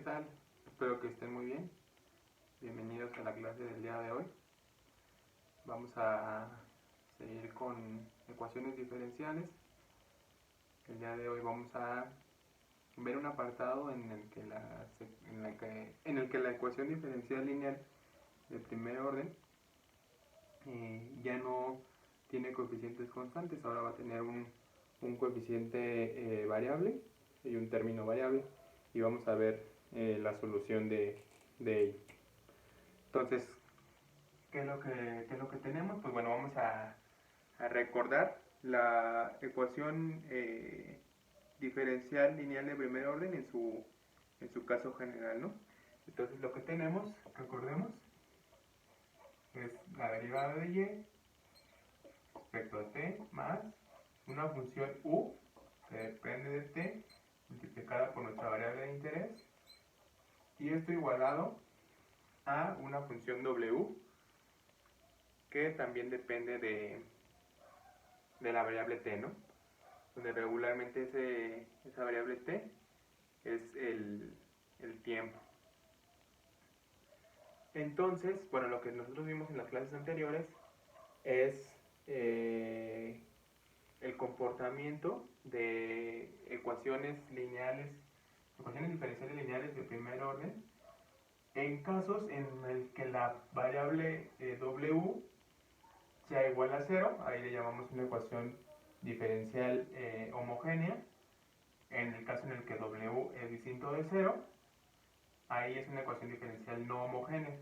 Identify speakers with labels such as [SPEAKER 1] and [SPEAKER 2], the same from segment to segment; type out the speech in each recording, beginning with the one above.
[SPEAKER 1] tal? Espero que estén muy bien. Bienvenidos a la clase del día de hoy. Vamos a seguir con ecuaciones diferenciales. El día de hoy vamos a ver un apartado en el que la ecuación diferencial lineal de primer orden ya no tiene coeficientes constantes. Ahora va a tener un coeficiente variable y un término variable. Y vamos a ver la solución de ello. Entonces, ¿qué es lo que tenemos? Pues bueno, vamos a recordar la ecuación diferencial lineal de primer orden en su caso general, ¿no? Entonces lo que tenemos, recordemos, es la derivada de y respecto a t más una función u que depende de t multiplicada por nuestra variable de interés, y esto igualado a una función w que también depende de la variable t, ¿no? Donde regularmente esa variable t es el tiempo. Entonces, bueno, lo que nosotros vimos en las clases anteriores es el comportamiento de ecuaciones diferenciales lineales de primer orden en casos en el que la variable w sea igual a 0, ahí le llamamos una ecuación diferencial homogénea. En el caso en el que w es distinto de 0, ahí es una ecuación diferencial no homogénea.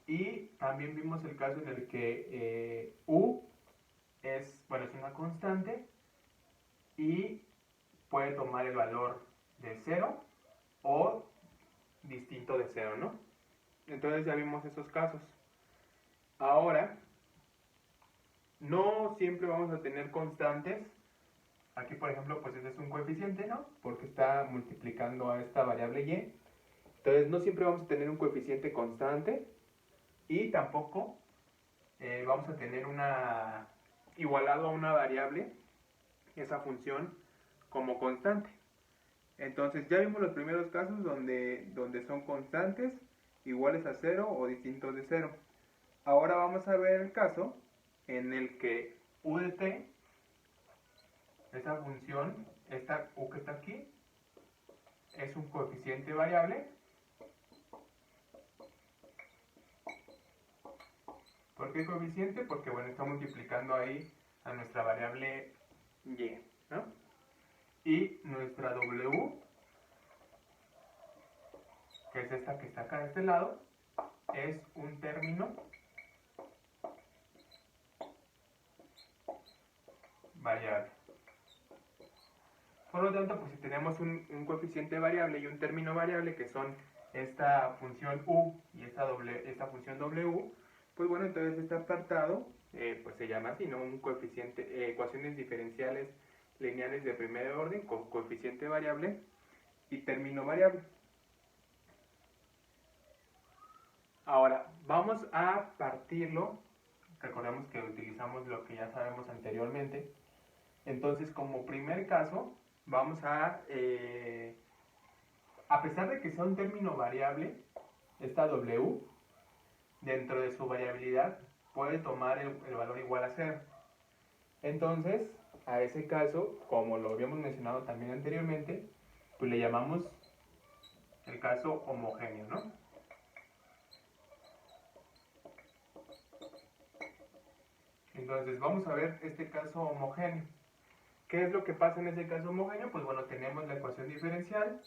[SPEAKER 1] Y también vimos el caso en el que u es una constante y puede tomar el valor de 0 o distinto de 0, ¿no? Entonces ya vimos esos casos. Ahora, no siempre vamos a tener constantes. Aquí, por ejemplo, pues este es un coeficiente, ¿no? Porque está multiplicando a esta variable y. Entonces, no siempre vamos a tener un coeficiente constante y tampoco vamos a tener igualado a una variable, esa función, como constante. Entonces, ya vimos los primeros casos donde son constantes, iguales a 0 o distintos de 0. Ahora vamos a ver el caso en el que u de t, esa función, esta u que está aquí, es un coeficiente variable. ¿Por qué coeficiente? Porque bueno, está multiplicando ahí a nuestra variable y, ¿no? Y nuestra w, que es esta que está acá de este lado, es un término variable. Por lo tanto, pues si tenemos un coeficiente variable y un término variable, que son esta función u y esta función w, pues bueno, entonces este apartado pues se llama así, ¿no? Un coeficiente, ecuaciones diferenciales lineales de primer orden con coeficiente variable y término variable. Ahora, vamos a partirlo. Recordemos que utilizamos lo que ya sabemos anteriormente. Entonces, como primer caso, vamos a pesar de que sea un término variable, esta w, dentro de su variabilidad, puede tomar el valor igual a 0. Entonces, a ese caso, como lo habíamos mencionado también anteriormente, pues le llamamos el caso homogéneo, ¿no? Entonces, vamos a ver este caso homogéneo. ¿Qué es lo que pasa en ese caso homogéneo? Pues bueno, tenemos la ecuación diferencial.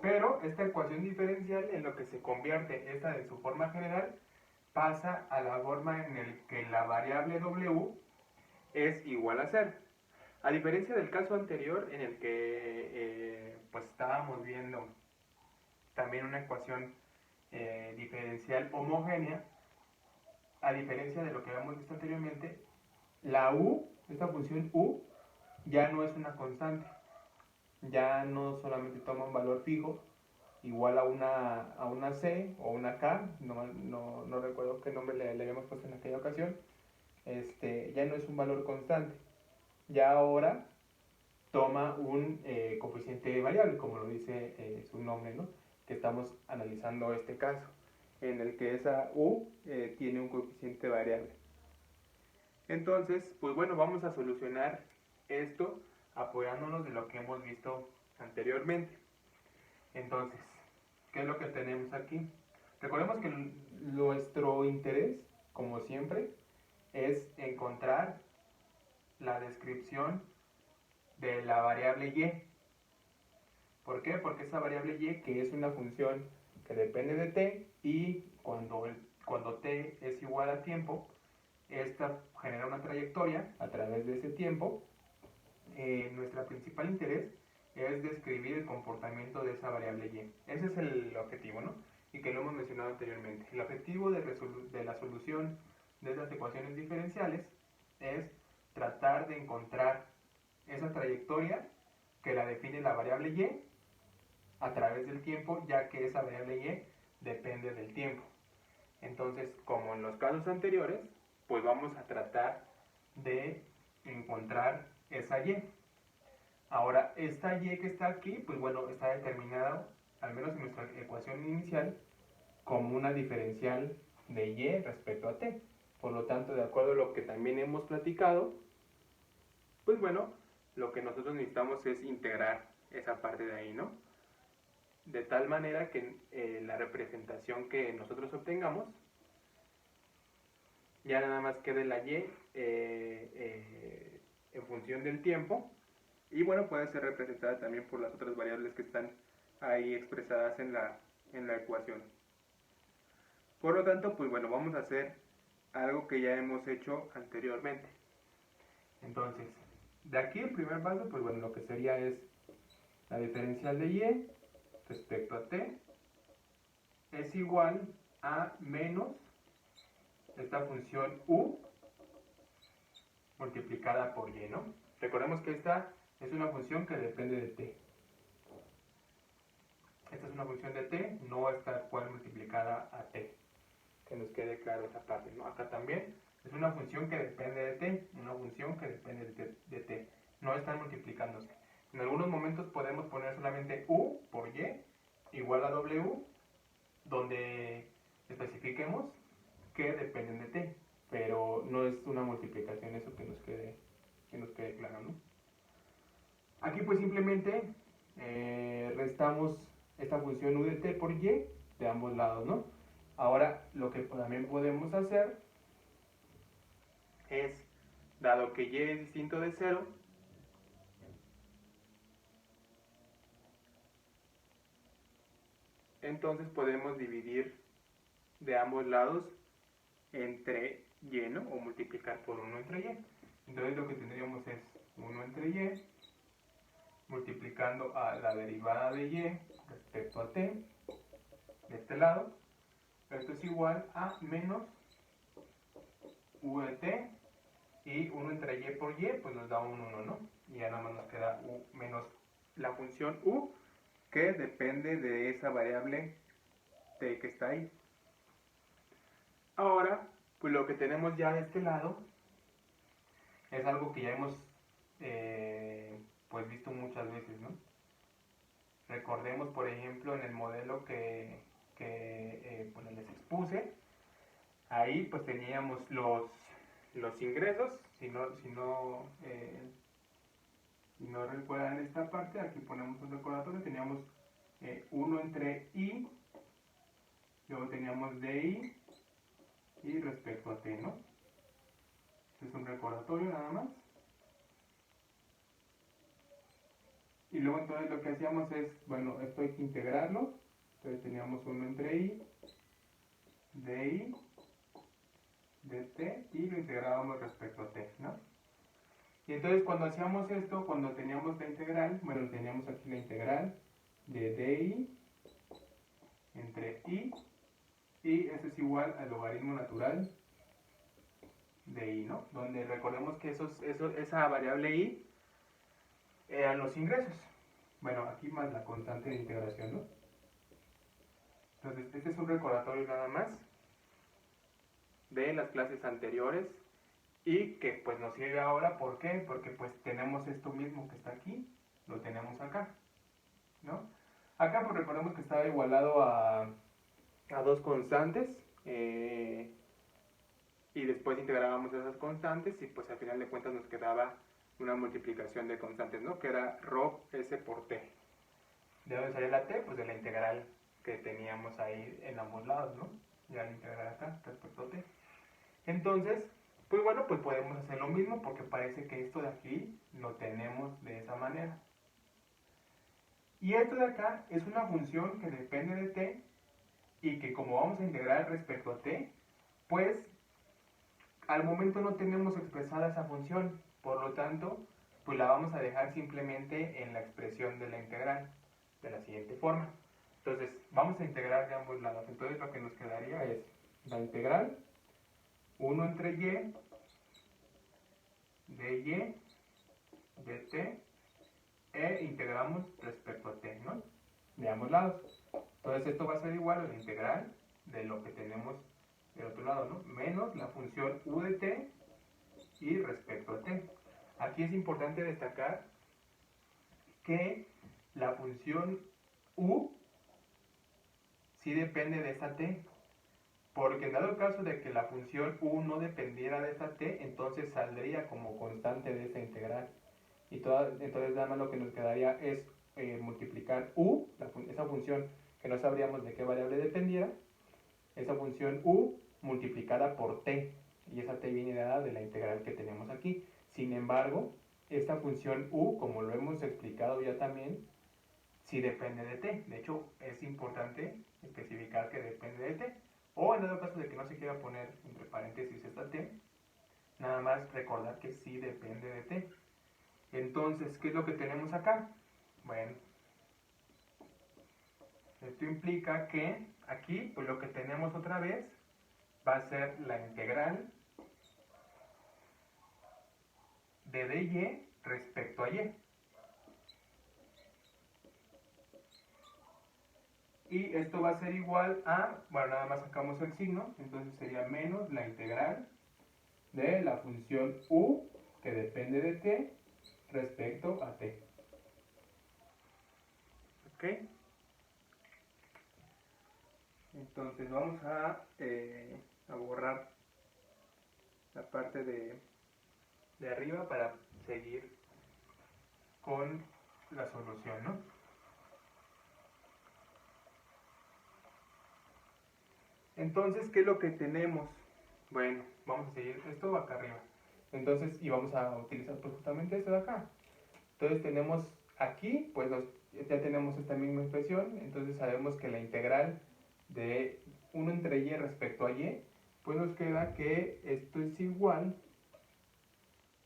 [SPEAKER 1] Pero esta ecuación diferencial, en lo que se convierte esta de su forma general, pasa a la forma en el que la variable w es igual a 0. A diferencia del caso anterior, en el que pues estábamos viendo también una ecuación diferencial homogénea, a diferencia de lo que habíamos visto anteriormente, la u, esta función u, ya no es una constante. Ya no solamente toma un valor fijo, igual a una C o una K, no recuerdo qué nombre le habíamos puesto en aquella ocasión, ya no es un valor constante, ya ahora toma un coeficiente variable, como lo dice su nombre, ¿no? Que estamos analizando este caso, en el que esa u tiene un coeficiente variable. Entonces, pues bueno, vamos a solucionar esto apoyándonos de lo que hemos visto anteriormente. Entonces, ¿qué es lo que tenemos aquí? Recordemos que nuestro interés, como siempre, es encontrar la descripción de la variable y. ¿Por qué? Porque esa variable y, que es una función que depende de t, y cuando t es igual a tiempo, esta genera una trayectoria a través de ese tiempo. Nuestro principal interés es describir el comportamiento de esa variable y. Ese es el objetivo, ¿no? Y que lo hemos mencionado anteriormente. El objetivo de la solución de estas ecuaciones diferenciales es tratar de encontrar esa trayectoria que la define la variable y a través del tiempo, ya que esa variable y depende del tiempo. Entonces, como en los casos anteriores, pues vamos a tratar de encontrar esa y. Ahora, esta y que está aquí, pues bueno, está determinada, al menos en nuestra ecuación inicial, como una diferencial de y respecto a t. Por lo tanto, de acuerdo a lo que también hemos platicado, pues bueno, lo que nosotros necesitamos es integrar esa parte de ahí, ¿no? De tal manera que la representación que nosotros obtengamos ya nada más quede la y en función del tiempo, y bueno, puede ser representada también por las otras variables que están ahí expresadas en la ecuación. Por lo tanto, pues bueno, vamos a hacer algo que ya hemos hecho anteriormente. Entonces, de aquí el primer paso, pues bueno, lo que sería es la diferencial de y respecto a t es igual a menos esta función u multiplicada por y, ¿no? Recordemos que esta es una función que depende de t. Esta es una función de t, no está cual multiplicada a t. Que nos quede claro esa parte, ¿no? Acá también es una función que depende de t, una función que depende de t. No están multiplicándose. En algunos momentos podemos poner solamente u por y igual a w, donde especifiquemos que dependen de t, pero no es una multiplicación, eso que nos quede claro, ¿no? Aquí pues simplemente restamos esta función u de t por y de ambos lados, ¿no? Ahora lo que también podemos hacer es, dado que y es distinto de 0, entonces podemos dividir de ambos lados entre y, ¿no? O multiplicar por 1 entre y. Entonces lo que tendríamos es 1 entre y multiplicando a la derivada de y respecto a t de este lado. Esto es igual a menos u de t, y 1 entre y por y pues nos da un 1, ¿no? Y ya nada más nos queda u menos la función u, que depende de esa variable t que está ahí. Ahora, pues lo que tenemos ya de este lado es algo que ya hemos pues visto muchas veces, ¿no? Recordemos, por ejemplo, en el modelo que bueno, les expuse, ahí pues teníamos los ingresos, si no recuerdan esta parte, aquí ponemos un recordatorio, teníamos 1 entre i, luego teníamos di, y respecto a t, ¿no? Este es un recordatorio nada más. Y luego entonces lo que hacíamos es, bueno, esto hay que integrarlo, entonces teníamos 1 entre i, di, dt, y lo integrábamos respecto a t, ¿no? Y entonces cuando hacíamos esto, cuando teníamos la integral, bueno, teníamos aquí la integral de di entre i, y eso es igual al logaritmo natural de i, ¿no? Donde recordemos que esa variable i eran los ingresos. Bueno, aquí más la constante de integración, ¿no? Entonces, este es un recordatorio nada más de las clases anteriores y que pues nos sirve ahora, ¿por qué? Porque pues tenemos esto mismo que está aquí, lo tenemos acá, ¿no? Acá pues recordemos que estaba igualado a dos constantes, y después integrábamos esas constantes y pues al final de cuentas nos quedaba una multiplicación de constantes, ¿no? Que era rho s por t. ¿De dónde salía la t? Pues de la integral que teníamos ahí en ambos lados, ¿no? Ya la integral acá respecto a t. Entonces, pues bueno, pues podemos hacer lo mismo porque parece que esto de aquí lo tenemos de esa manera. Y esto de acá es una función que depende de t y que como vamos a integrar respecto a t, pues al momento no tenemos expresada esa función, por lo tanto, pues la vamos a dejar simplemente en la expresión de la integral, de la siguiente forma. Entonces, vamos a integrar de ambos lados. Entonces, lo que nos quedaría es la integral 1 entre y de y de t e integramos respecto a t, ¿no? De ambos lados. Entonces, esto va a ser igual a la integral de lo que tenemos del otro lado, ¿no? Menos la función u de t y respecto a t. Aquí es importante destacar que la función u sí depende de esa t, porque en dado caso de que la función u no dependiera de esa t, entonces saldría como constante de esa integral. Y entonces nada más lo que nos quedaría es multiplicar u, esa función que no sabríamos de qué variable dependiera, esa función u multiplicada por t, y esa t viene dada de la integral que tenemos aquí. Sin embargo, esta función u, como lo hemos explicado ya también, sí depende de t. De hecho, es importante especificar que depende de t. O en dado caso de que no se quiera poner entre paréntesis esta t, nada más recordar que sí depende de t. Entonces, ¿qué es lo que tenemos acá? Bueno, esto implica que aquí, pues lo que tenemos otra vez va a ser la integral de dy respecto a y. Y esto va a ser igual a, bueno, nada más sacamos el signo, entonces sería menos la integral de la función u, que depende de t, respecto a t. ¿Ok? Entonces vamos a borrar la parte de arriba para seguir con la solución, ¿no? Entonces, ¿qué es lo que tenemos? Bueno, vamos a seguir esto acá arriba. Entonces, y vamos a utilizar pues justamente esto de acá. Entonces tenemos aquí, pues ya tenemos esta misma expresión, entonces sabemos que la integral de 1 entre y respecto a y, pues nos queda que esto es igual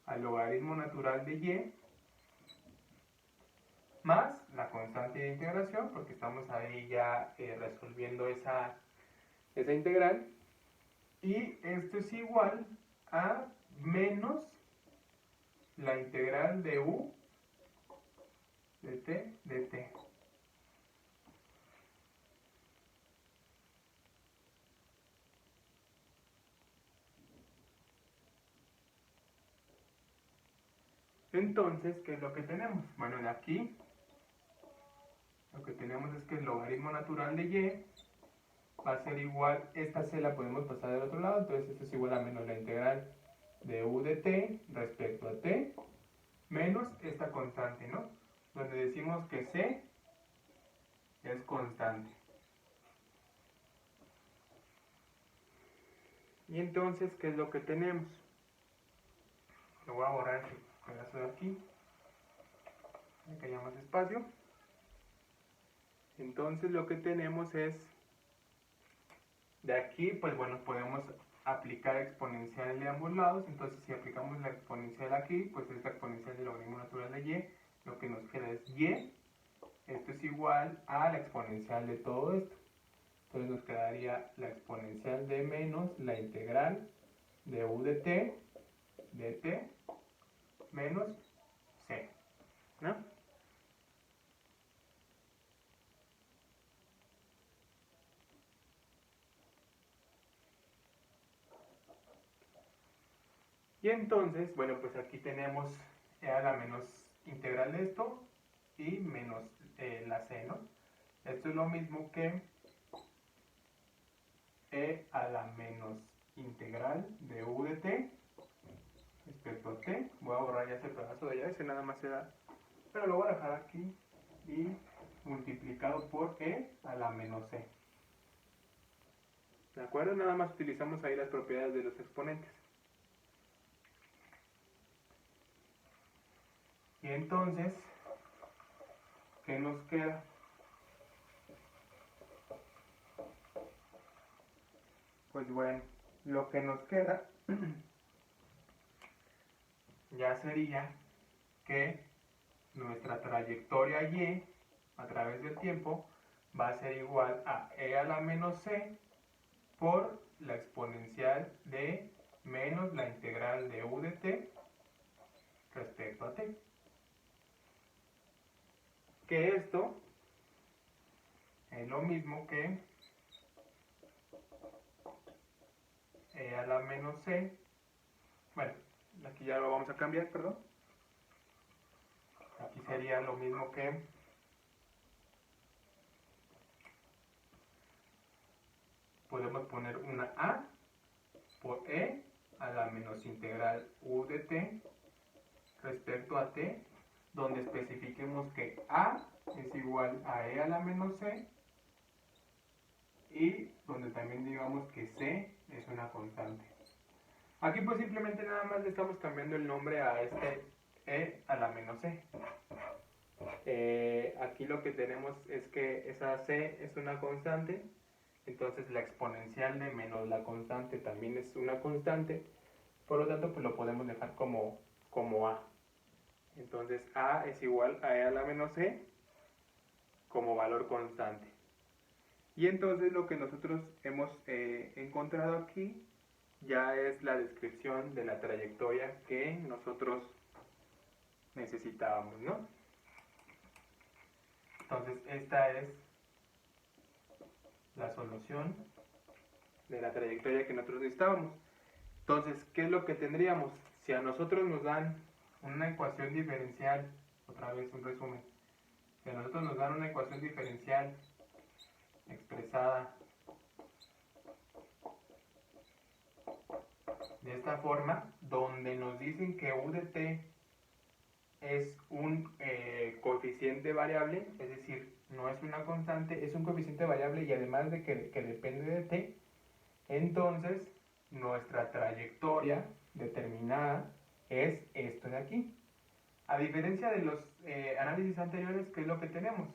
[SPEAKER 1] al logaritmo natural de y más la constante de integración, porque estamos ahí ya resolviendo esa integral, y esto es igual a menos la integral de u de t. Entonces, ¿qué es lo que tenemos? Bueno, de aquí lo que tenemos es que el logaritmo natural de y va a ser igual, esta c la podemos pasar del otro lado, entonces esto es igual a menos la integral de u de t respecto a t, menos esta constante, ¿no? Donde decimos que c es constante. Y entonces, ¿qué es lo que tenemos? Lo voy a borrar este pedazo de aquí, para que haya más espacio. Entonces lo que tenemos es, de aquí, pues bueno, podemos aplicar exponencial de ambos lados. Entonces si aplicamos la exponencial aquí, pues es la exponencial del logaritmo natural de y. Lo que nos queda es y. Esto es igual a la exponencial de todo esto. Entonces nos quedaría la exponencial de menos la integral de u de t menos c, ¿no? Y entonces, bueno, pues aquí tenemos e a la menos integral de esto y menos la c, ¿no? Esto es lo mismo que e a la menos integral de u de t respecto a t. Voy a borrar ya ese pedazo de allá, ese nada más era, pero lo voy a dejar aquí, y multiplicado por e a la menos c. ¿De acuerdo? Nada más utilizamos ahí las propiedades de los exponentes. Y entonces, ¿qué nos queda? Pues bueno, lo que nos queda ya sería que nuestra trayectoria y a través del tiempo va a ser igual a e a la menos c por la exponencial de menos la integral de u de t respecto a t. Que esto es lo mismo que e a la menos c, bueno, aquí ya lo vamos a cambiar, perdón. Aquí sería lo mismo que podemos poner una a por e a la menos integral u de t respecto a t, donde especifiquemos que a es igual a e a la menos c y donde también digamos que c es una constante. Aquí pues simplemente nada más le estamos cambiando el nombre a este e a la menos c. Aquí lo que tenemos es que esa c es una constante, entonces la exponencial de menos la constante también es una constante, por lo tanto pues lo podemos dejar como a. Entonces a es igual a e a la menos c como valor constante. Y entonces lo que nosotros hemos encontrado aquí ya es la descripción de la trayectoria que nosotros necesitábamos, ¿no? Entonces esta es la solución de la trayectoria que nosotros necesitábamos. Entonces, ¿qué es lo que tendríamos? Si a nosotros nos dan una ecuación diferencial, otra vez un resumen, si a nosotros nos dan una ecuación diferencial expresada de esta forma, donde nos dicen que u de t es un coeficiente variable, es decir, no es una constante, es un coeficiente variable y además de que depende de t, entonces nuestra trayectoria determinada es esto de aquí. A diferencia de los análisis anteriores, ¿qué es lo que tenemos?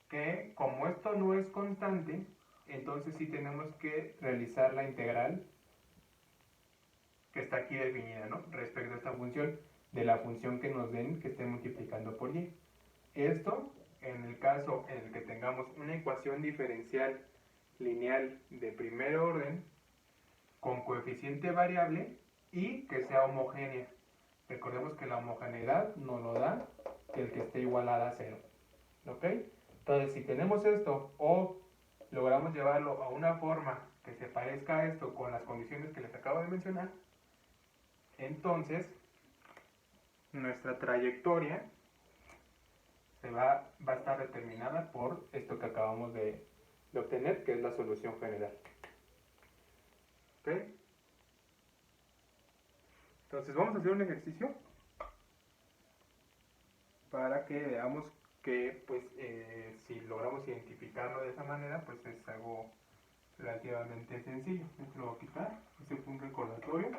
[SPEAKER 1] Que como esto no es constante, entonces sí tenemos que realizar la integral que está aquí definida, ¿no? Respecto a esta función, de la función que nos den que esté multiplicando por y. Esto, en el caso en el que tengamos una ecuación diferencial lineal de primer orden, con coeficiente variable y que sea homogénea. Recordemos que la homogeneidad nos lo da que el que esté igualada a 0. ¿Ok? Entonces, si tenemos esto o logramos llevarlo a una forma que se parezca a esto con las condiciones que les acabo de mencionar, entonces nuestra trayectoria va a estar determinada por esto que acabamos de obtener, que es la solución general. ¿Ok? Entonces vamos a hacer un ejercicio para que veamos que pues si logramos identificarlo de esa manera pues es algo relativamente sencillo. Esto lo voy a quitar, este fue un recordatorio.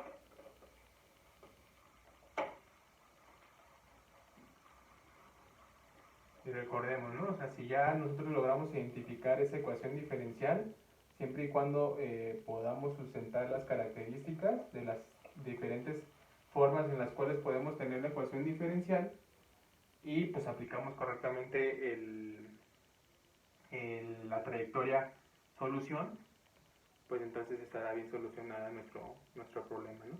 [SPEAKER 1] Y recordemos, ¿no? O sea, si ya nosotros logramos identificar esa ecuación diferencial, siempre y cuando podamos sustentar las características de las diferentes formas en las cuales podemos tener la ecuación diferencial y pues aplicamos correctamente la trayectoria solución, pues entonces estará bien solucionada nuestro problema, ¿no?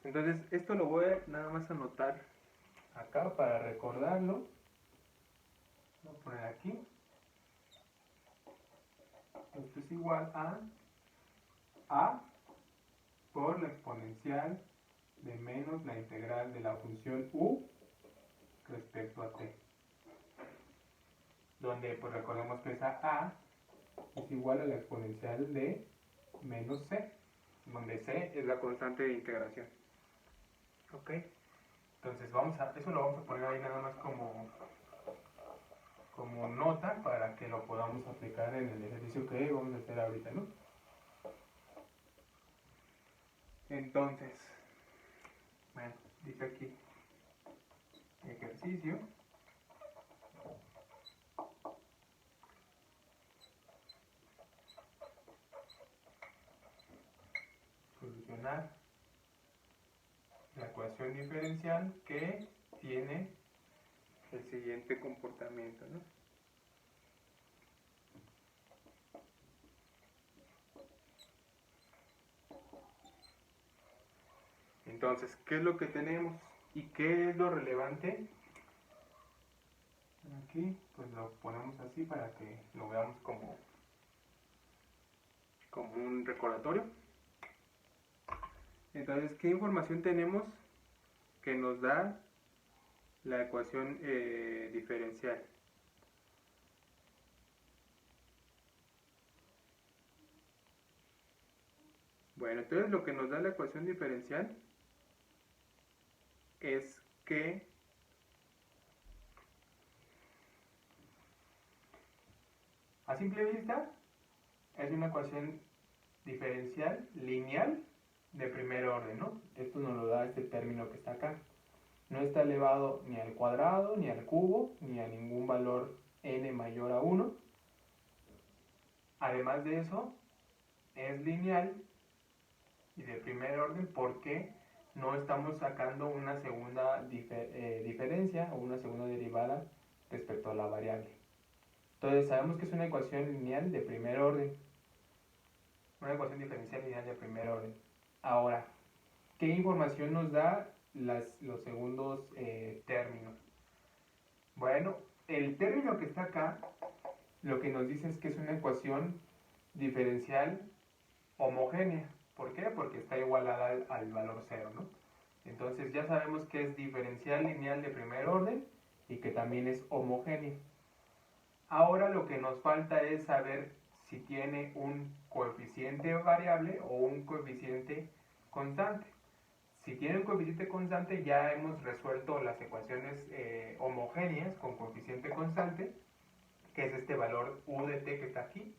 [SPEAKER 1] Entonces esto lo voy a nada más anotar acá para recordarlo. Voy a poner aquí. Esto es igual a por la exponencial de menos la integral de la función u respecto a t. Donde pues recordemos que esa a es igual a la exponencial de menos c, donde c es la constante de integración. ¿Ok? Entonces eso lo vamos a poner ahí nada más como nota para que lo podamos aplicar en el ejercicio que vamos a hacer ahorita, ¿no? Entonces, bueno, dice aquí ejercicio. Solucionar la ecuación diferencial que tiene el siguiente comportamiento, ¿no? Entonces, ¿qué es lo que tenemos? ¿Y qué es lo relevante? Aquí, pues lo ponemos así para que lo veamos como un recordatorio. Entonces, ¿qué información tenemos que nos da la ecuación diferencial? Bueno, entonces lo que nos da la ecuación diferencial es que a simple vista es una ecuación diferencial lineal de primer orden, ¿no? Esto nos lo da este término que está acá. No está elevado ni al cuadrado, ni al cubo, ni a ningún valor n mayor a 1. Además de eso, es lineal y de primer orden porque no estamos sacando una segunda diferencia o una segunda derivada respecto a la variable. Entonces sabemos que es una ecuación lineal de primer orden. Una ecuación diferencial lineal de primer orden. Ahora, ¿qué información nos da los segundos términos? Bueno, el término que está acá, lo que nos dice es que es una ecuación diferencial homogénea. ¿Por qué? Porque está igualada al valor 0, ¿no? Entonces ya sabemos que es diferencial lineal de primer orden y que también es homogénea. Ahora lo que nos falta es saber si tiene un coeficiente variable o un coeficiente constante. Si tiene un coeficiente constante, ya hemos resuelto las ecuaciones homogéneas con coeficiente constante, que es este valor u de t que está aquí,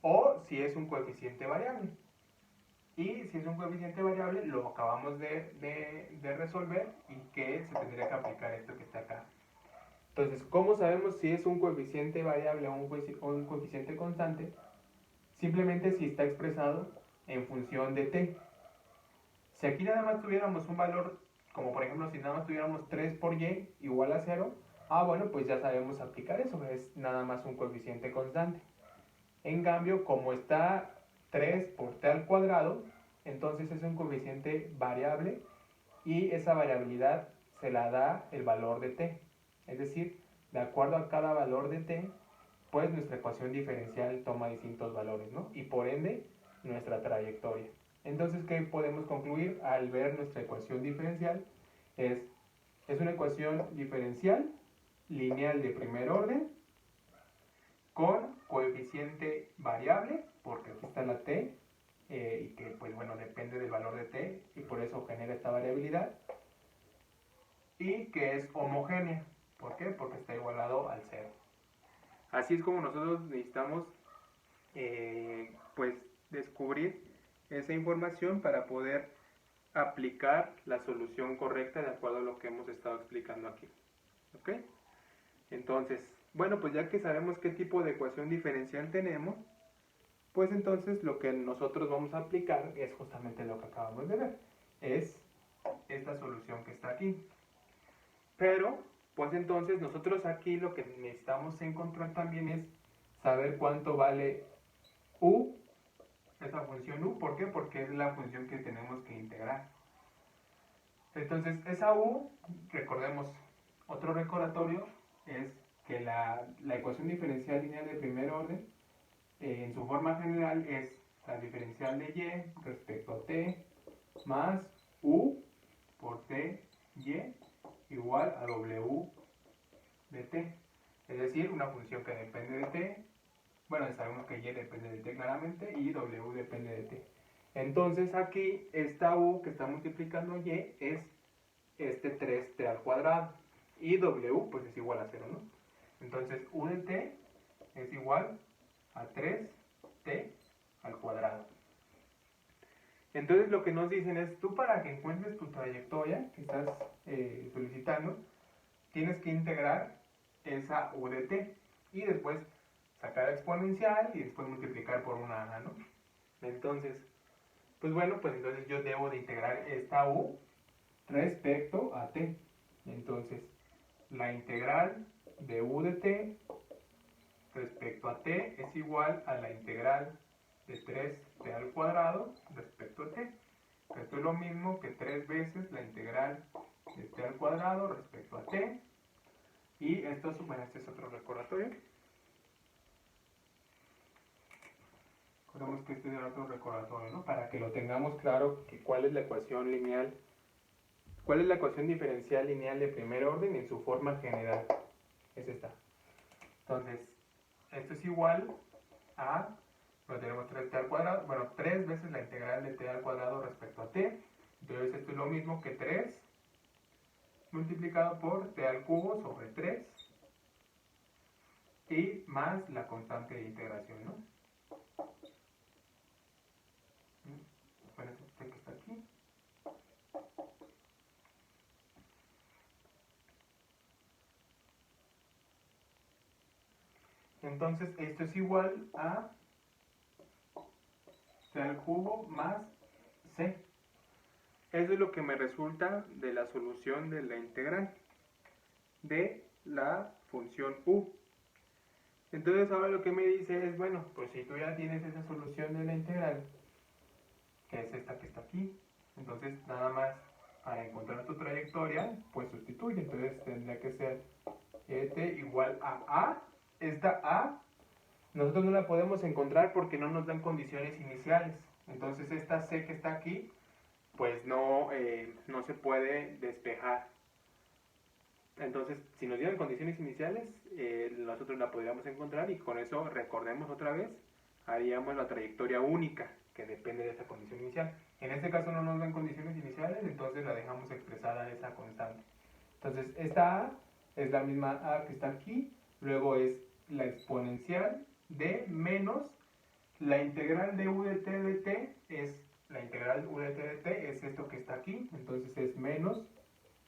[SPEAKER 1] o si es un coeficiente variable. Y si es un coeficiente variable, lo acabamos de resolver y que se tendría que aplicar esto que está acá. Entonces, ¿cómo sabemos si es un coeficiente variable o un coeficiente constante? Simplemente si está expresado en función de t. Si aquí nada más tuviéramos un valor, como por ejemplo si nada más tuviéramos 3 por y igual a 0, bueno, pues ya sabemos aplicar eso, es nada más un coeficiente constante. En cambio, como está 3 por t al cuadrado, entonces es un coeficiente variable y esa variabilidad se la da el valor de t. Es decir, de acuerdo a cada valor de t, pues nuestra ecuación diferencial toma distintos valores, ¿no? Y por ende, nuestra trayectoria. Entonces, ¿qué podemos concluir al ver nuestra ecuación diferencial? Es una ecuación diferencial lineal de primer orden con coeficiente variable, porque aquí está la t, y que pues bueno, depende del valor de t y por eso genera esta variabilidad, y que es homogénea. ¿Por qué? Porque está igualado al 0. Así es como nosotros necesitamos pues descubrir esa información para poder aplicar la solución correcta de acuerdo a lo que hemos estado explicando aquí. ¿Ok? Entonces, bueno, pues ya que sabemos qué tipo de ecuación diferencial tenemos, pues entonces lo que nosotros vamos a aplicar es justamente lo que acabamos de ver. Es esta solución que está aquí. Pero, pues entonces nosotros aquí lo que necesitamos encontrar también es saber cuánto vale u, esa función u. ¿Por qué? Porque es la función que tenemos que integrar. Entonces, esa u, recordemos, otro recordatorio es que la ecuación diferencial lineal de primer orden, en su forma general, es la diferencial de y respecto a t más u por t y igual a w de t. Es decir, una función que depende de t. Bueno, sabemos que y depende de t claramente y w depende de t. Entonces aquí esta u que está multiplicando y es este 3t al cuadrado. Y w pues es igual a 0, ¿no? Entonces u de t es igual a 3t al cuadrado. Entonces lo que nos dicen es, tú para que encuentres tu trayectoria que estás solicitando, tienes que integrar esa u de t y después sacar exponencial y después multiplicar por una a, ¿no? Entonces, pues bueno, pues entonces yo debo de integrar esta u respecto a t. Entonces, la integral de u de t respecto a t es igual a la integral de 3t al cuadrado respecto a t. Esto es lo mismo que 3 veces la integral de t al cuadrado respecto a t. Y esto, bueno, este es otro recordatorio. Recordemos que este es otro recordatorio, ¿no? Para que lo tengamos claro, que cuál es la ecuación lineal, cuál es la ecuación diferencial lineal de primer orden en su forma general. Es esta. Entonces, esto es igual a, bueno, tenemos 3t al cuadrado, bueno, 3 veces la integral de t al cuadrado respecto a t. Entonces esto es lo mismo que 3 multiplicado por t al cubo sobre 3 y más la constante de integración, ¿no? Bueno, este que está aquí. Entonces esto es igual a t al cubo más c. Eso es lo que me resulta de la solución de la integral de la función u. Entonces ahora lo que me dice es, bueno, pues si tú ya tienes esa solución de la integral, que es esta que está aquí, entonces nada más para encontrar tu trayectoria, pues sustituye. Entonces tendría que ser t igual a a. Esta a nosotros no la podemos encontrar porque no nos dan condiciones iniciales. Entonces esta c que está aquí, pues no se puede despejar. Entonces, si nos dieran condiciones iniciales, nosotros la podríamos encontrar y con eso, recordemos otra vez, haríamos la trayectoria única que depende de esa condición inicial. En este caso no nos dan condiciones iniciales, entonces la dejamos expresada esa constante. Entonces, esta a es la misma a que está aquí, luego es la exponencial de menos la integral de u de t es la integral u de t es esto que está aquí, entonces es menos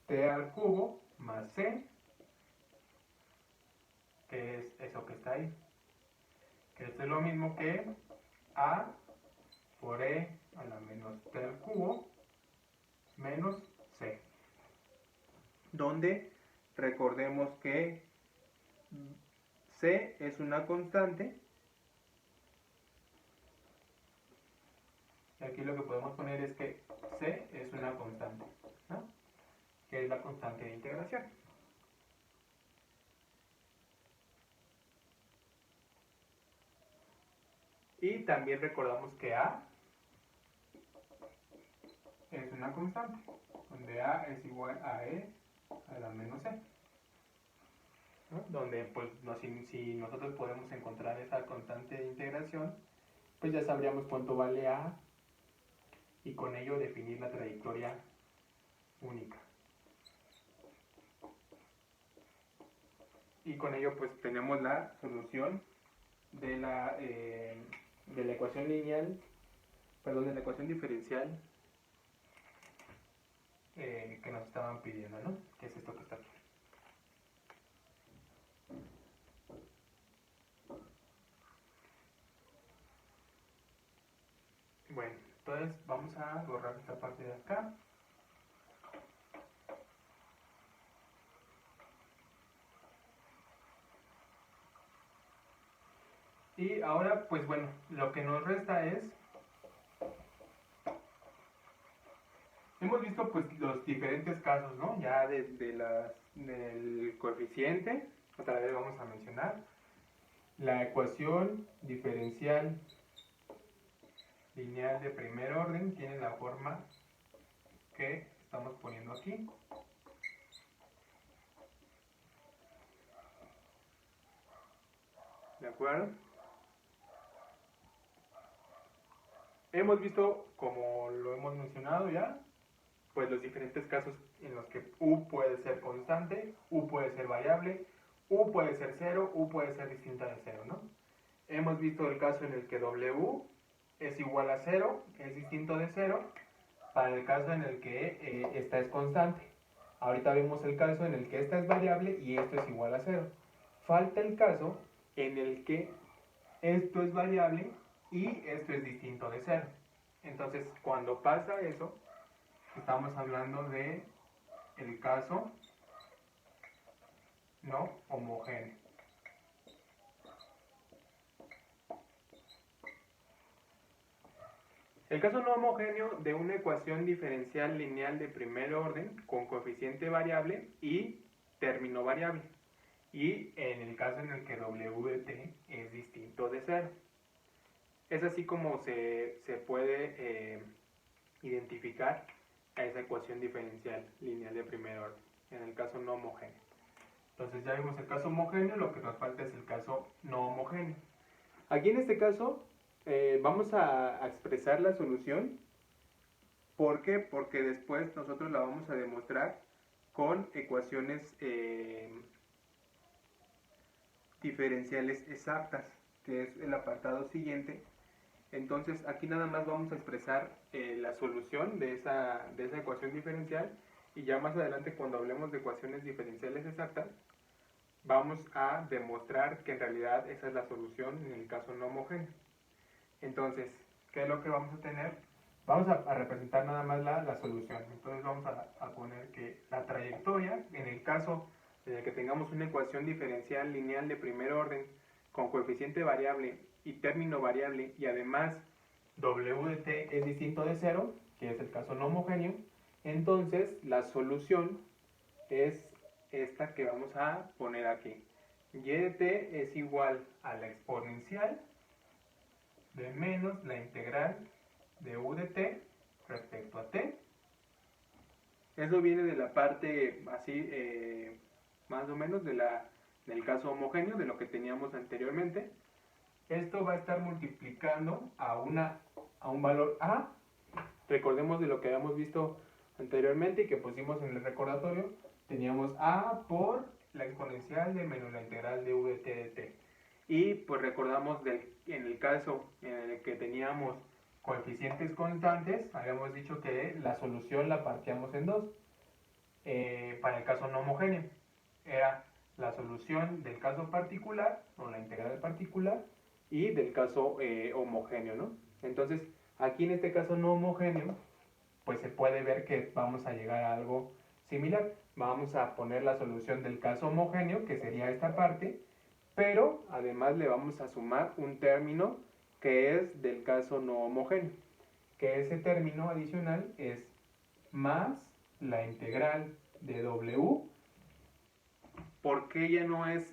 [SPEAKER 1] t al cubo más c, que es eso que está ahí. Que esto es lo mismo que a por e a la menos t al cubo menos c. Donde recordemos que c es una constante. Y aquí lo que podemos poner es que c es una constante, ¿no? Que es la constante de integración. Y también recordamos que a es una constante, donde a es igual a e a la menos c, ¿no? Donde pues si nosotros podemos encontrar esa constante de integración, pues ya sabríamos cuánto vale a y con ello definir la trayectoria única. Y con ello pues tenemos la solución de la ecuación lineal, perdón, de la ecuación diferencial que nos estaban pidiendo, ¿no? Que es esto que está aquí. Bueno, entonces vamos a borrar esta parte de acá. Y ahora, pues bueno, lo que nos resta es, hemos visto pues los diferentes casos, ¿no? Ya del coeficiente, otra vez vamos a mencionar, la ecuación diferencial lineal de primer orden tiene la forma que estamos poniendo aquí. ¿De acuerdo? Hemos visto, como lo hemos mencionado ya, pues los diferentes casos en los que u puede ser constante, u puede ser variable, u puede ser cero, u puede ser distinta de cero, ¿no? Hemos visto el caso en el que w es igual a 0, es distinto de 0, para el caso en el que esta es constante. Ahorita vemos el caso en el que esta es variable y esto es igual a 0. Falta el caso en el que esto es variable y esto es distinto de 0. Entonces, cuando pasa eso, estamos hablando de el caso no homogéneo. El caso no homogéneo de una ecuación diferencial lineal de primer orden con coeficiente variable y término variable. Y en el caso en el que w de t es distinto de 0. Es así como se puede identificar a esa ecuación diferencial lineal de primer orden, en el caso no homogéneo. Entonces ya vimos el caso homogéneo, lo que nos falta es el caso no homogéneo. Aquí en este caso vamos a expresar la solución. ¿Por qué? Porque después nosotros la vamos a demostrar con ecuaciones diferenciales exactas, que es el apartado siguiente. Entonces aquí nada más vamos a expresar la solución de esa ecuación diferencial, y ya más adelante, cuando hablemos de ecuaciones diferenciales exactas, vamos a demostrar que en realidad esa es la solución en el caso no homogéneo. Entonces, ¿qué es lo que vamos a tener? Vamos a representar nada más la solución. Entonces vamos a poner que la trayectoria, en el caso en el que tengamos una ecuación diferencial lineal de primer orden con coeficiente variable y término variable, y además w de t es distinto de 0, que es el caso no homogéneo, entonces la solución es esta que vamos a poner aquí. Y de t es igual a la exponencial de menos la integral de u de t respecto a t. Eso viene de la parte así, más o menos del caso homogéneo, de lo que teníamos anteriormente. Esto va a estar multiplicando a un valor a. Recordemos de lo que habíamos visto anteriormente y que pusimos en el recordatorio. Teníamos a por la exponencial de menos la integral de v de t de t. Y pues recordamos en el caso en el que teníamos coeficientes constantes, habíamos dicho que la solución la partíamos en dos. Para el caso no homogéneo, era la solución del caso particular, o la integral particular, y del caso homogéneo, ¿no? Entonces, aquí en este caso no homogéneo, pues se puede ver que vamos a llegar a algo similar. Vamos a poner la solución del caso homogéneo, que sería esta parte, pero además le vamos a sumar un término que es del caso no homogéneo, que ese término adicional es más la integral de w. ¿Por qué ya no es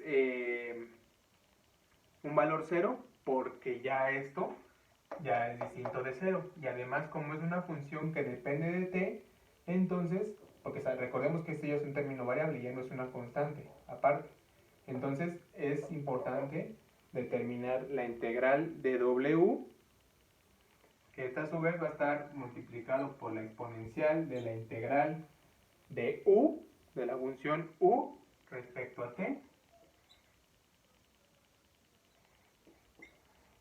[SPEAKER 1] un valor 0? Porque ya esto ya es distinto de 0, y además, como es una función que depende de t, entonces, porque recordemos que este ya es un término variable, ya no es una constante aparte. Entonces es importante determinar la integral de w, que esta a su vez va a estar multiplicado por la exponencial de la integral de u, de la función u respecto a t.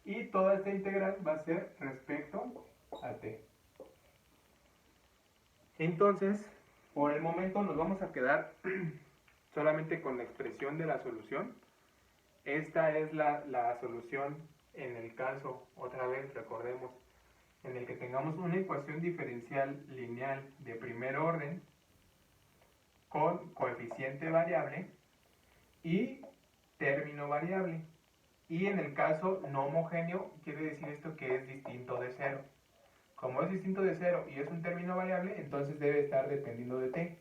[SPEAKER 1] Y toda esta integral va a ser respecto a t. Entonces, por el momento nos vamos a quedar solamente con la expresión de la solución. Esta es la solución en el caso, otra vez recordemos, en el que tengamos una ecuación diferencial lineal de primer orden con coeficiente variable y término variable. Y en el caso no homogéneo, quiere decir esto que es distinto de 0. Como es distinto de 0 y es un término variable, entonces debe estar dependiendo de t.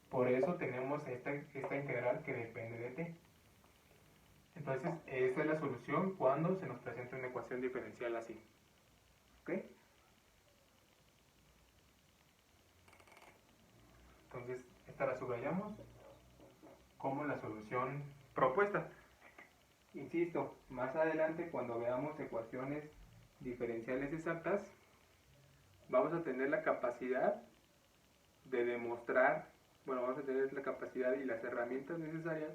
[SPEAKER 1] Por eso tenemos esta integral que depende de t. Entonces, esta es la solución cuando se nos presenta una ecuación diferencial así. ¿Ok? esta la subrayamos como la solución propuesta. Insisto, más adelante cuando veamos ecuaciones diferenciales exactas, vamos a tener la capacidad de demostrar, bueno, vamos a tener la capacidad y las herramientas necesarias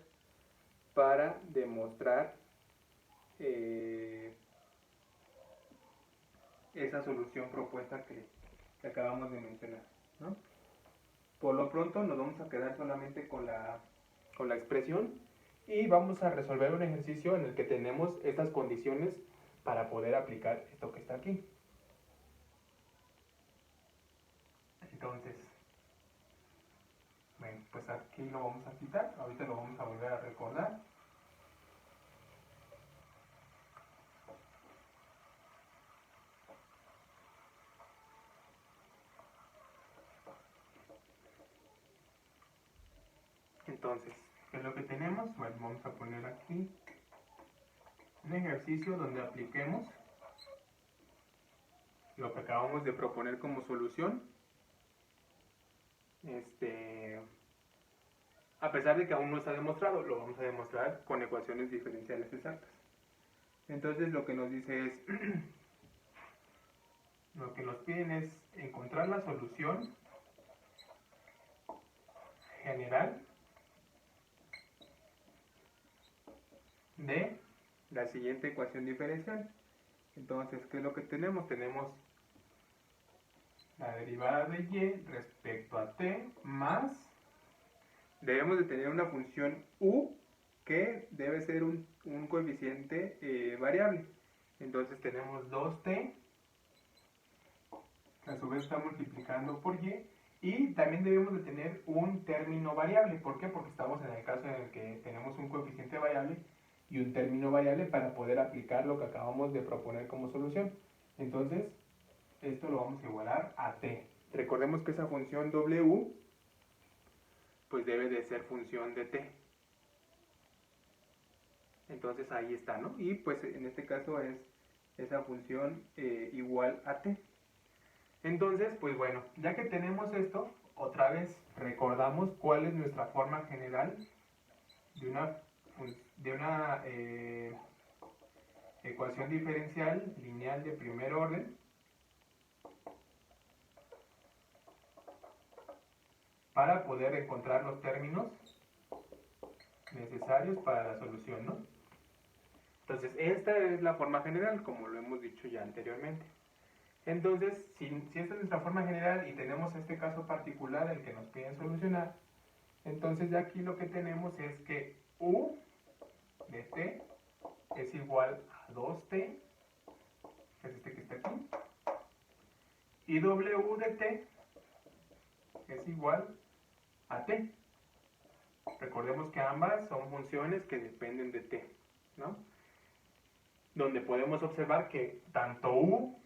[SPEAKER 1] para demostrar esa solución propuesta que acabamos de mencionar, ¿no? Por lo pronto nos vamos a quedar solamente con la expresión y vamos a resolver un ejercicio en el que tenemos estas condiciones para poder aplicar esto que está aquí. Entonces, bueno, pues aquí lo vamos a quitar, ahorita lo vamos a volver a recordar. Entonces, ¿qué es lo que tenemos? Bueno, vamos a poner aquí un ejercicio donde apliquemos lo que acabamos de proponer como solución. A pesar de que aún no está demostrado, lo vamos a demostrar con ecuaciones diferenciales exactas. Entonces lo que nos dice es, lo que nos piden es encontrar la solución general de la siguiente ecuación diferencial. Entonces, ¿qué es lo que tenemos? Tenemos la derivada de y respecto a t más, debemos de tener una función u que debe ser un coeficiente variable. Entonces tenemos 2t, que a su vez está multiplicando por y también debemos de tener un término variable. ¿Por qué? Porque estamos en el caso en el que tenemos un coeficiente variable y un término variable para poder aplicar lo que acabamos de proponer como solución. Entonces, esto lo vamos a igualar a t. Recordemos que esa función w pues debe de ser función de t. Entonces ahí está, ¿no? Y pues en este caso es esa función igual a t. Entonces, pues bueno, ya que tenemos esto, otra vez recordamos cuál es nuestra forma general de una ecuación diferencial lineal de primer orden para poder encontrar los términos necesarios para la solución, ¿no? Entonces, esta es la forma general, como lo hemos dicho ya anteriormente. Entonces, si esta es nuestra forma general y tenemos este caso particular, el que nos piden solucionar, entonces ya aquí lo que tenemos es que u de t es igual a 2t, que es este que está aquí, y w de t es igual a t. Recordemos que ambas son funciones que dependen de t, ¿no? Donde podemos observar que tanto u,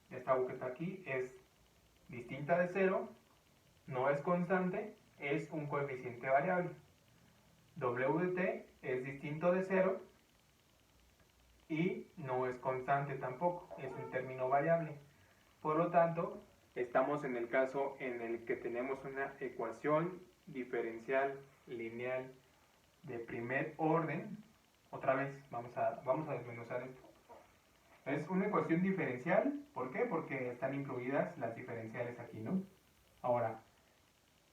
[SPEAKER 1] esta u que está aquí, es distinta de 0, no es constante, es un coeficiente variable. W de t es distinto de 0 y no es constante tampoco, es un término variable. Por lo tanto, estamos en el caso en el que tenemos una ecuación diferencial lineal de primer orden. Otra vez, vamos a desmenuzar esto. Es una ecuación diferencial, ¿por qué? Porque están incluidas las diferenciales aquí, ¿no? Ahora,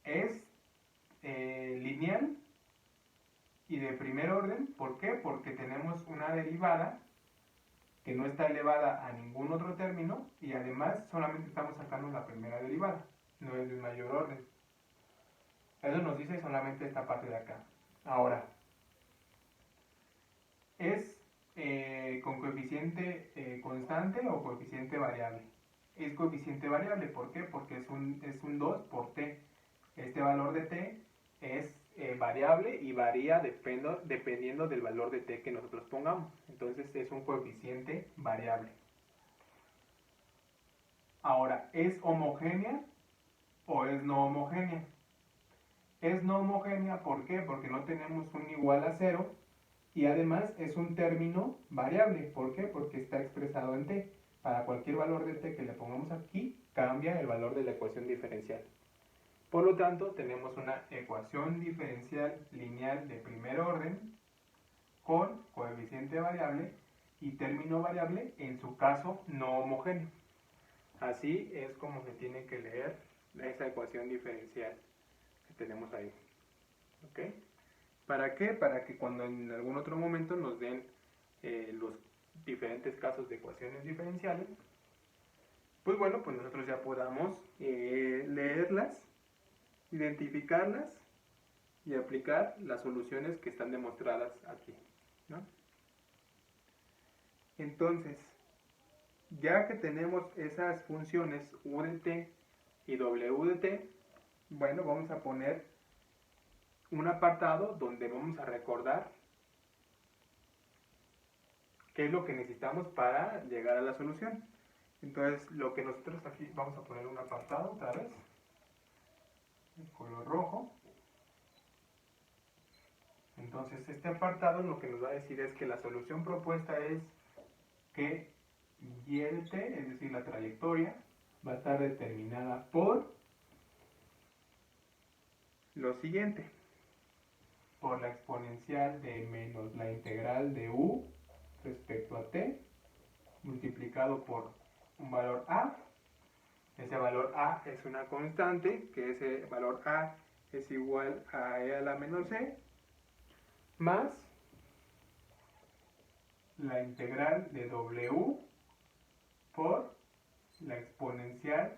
[SPEAKER 1] es lineal y de primer orden, ¿por qué? Porque tenemos una derivada que no está elevada a ningún otro término y además solamente estamos sacando la primera derivada, no es de mayor orden. Eso nos dice solamente esta parte de acá. Ahora, ¿es con coeficiente constante o coeficiente variable? Es coeficiente variable, ¿por qué? Porque es un 2 por t. Este valor de t es variable y varía dependiendo del valor de t que nosotros pongamos. Entonces es un coeficiente variable. Ahora, ¿es homogénea o es no homogénea? Es no homogénea, ¿por qué? Porque no tenemos un igual a 0 y además es un término variable. ¿Por qué? Porque está expresado en t. Para cualquier valor de t que le pongamos aquí, cambia el valor de la ecuación diferencial. Por lo tanto, tenemos una ecuación diferencial lineal de primer orden con coeficiente variable y término variable, en su caso no homogéneo. Así es como se tiene que leer esa ecuación diferencial que tenemos ahí. ¿Ok? ¿Para qué? Para que cuando en algún otro momento nos den los diferentes casos de ecuaciones diferenciales, pues bueno, pues nosotros ya podamos leerlas, identificarlas y aplicar las soluciones que están demostradas aquí, ¿no? Entonces, ya que tenemos esas funciones u de t y w de t, bueno, vamos a poner un apartado donde vamos a recordar qué es lo que necesitamos para llegar a la solución. Entonces, lo que nosotros aquí vamos a poner un apartado otra vez, en color rojo. Entonces, este apartado lo que nos va a decir es que la solución propuesta es que y de t, es decir, la trayectoria, va a estar determinada por lo siguiente: por la exponencial de menos la integral de u respecto a t, multiplicado por un valor a. Ese valor a es una constante, que ese valor a es igual a e a la menor c, más la integral de w por la exponencial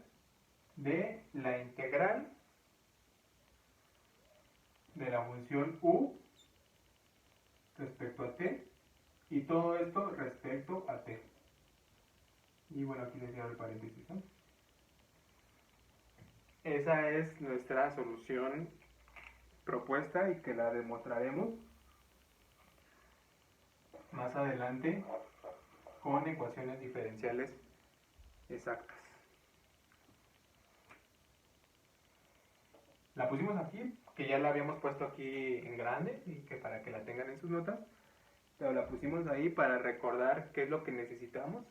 [SPEAKER 1] de la integral de la función u respecto a t, y todo esto respecto a t. Y bueno, aquí les cierro el paréntesis, ¿no? Esa es nuestra solución propuesta y que la demostraremos más adelante con ecuaciones diferenciales exactas. La pusimos aquí, que ya la habíamos puesto aquí en grande y que para que la tengan en sus notas, pero la pusimos ahí para recordar qué es lo que necesitamos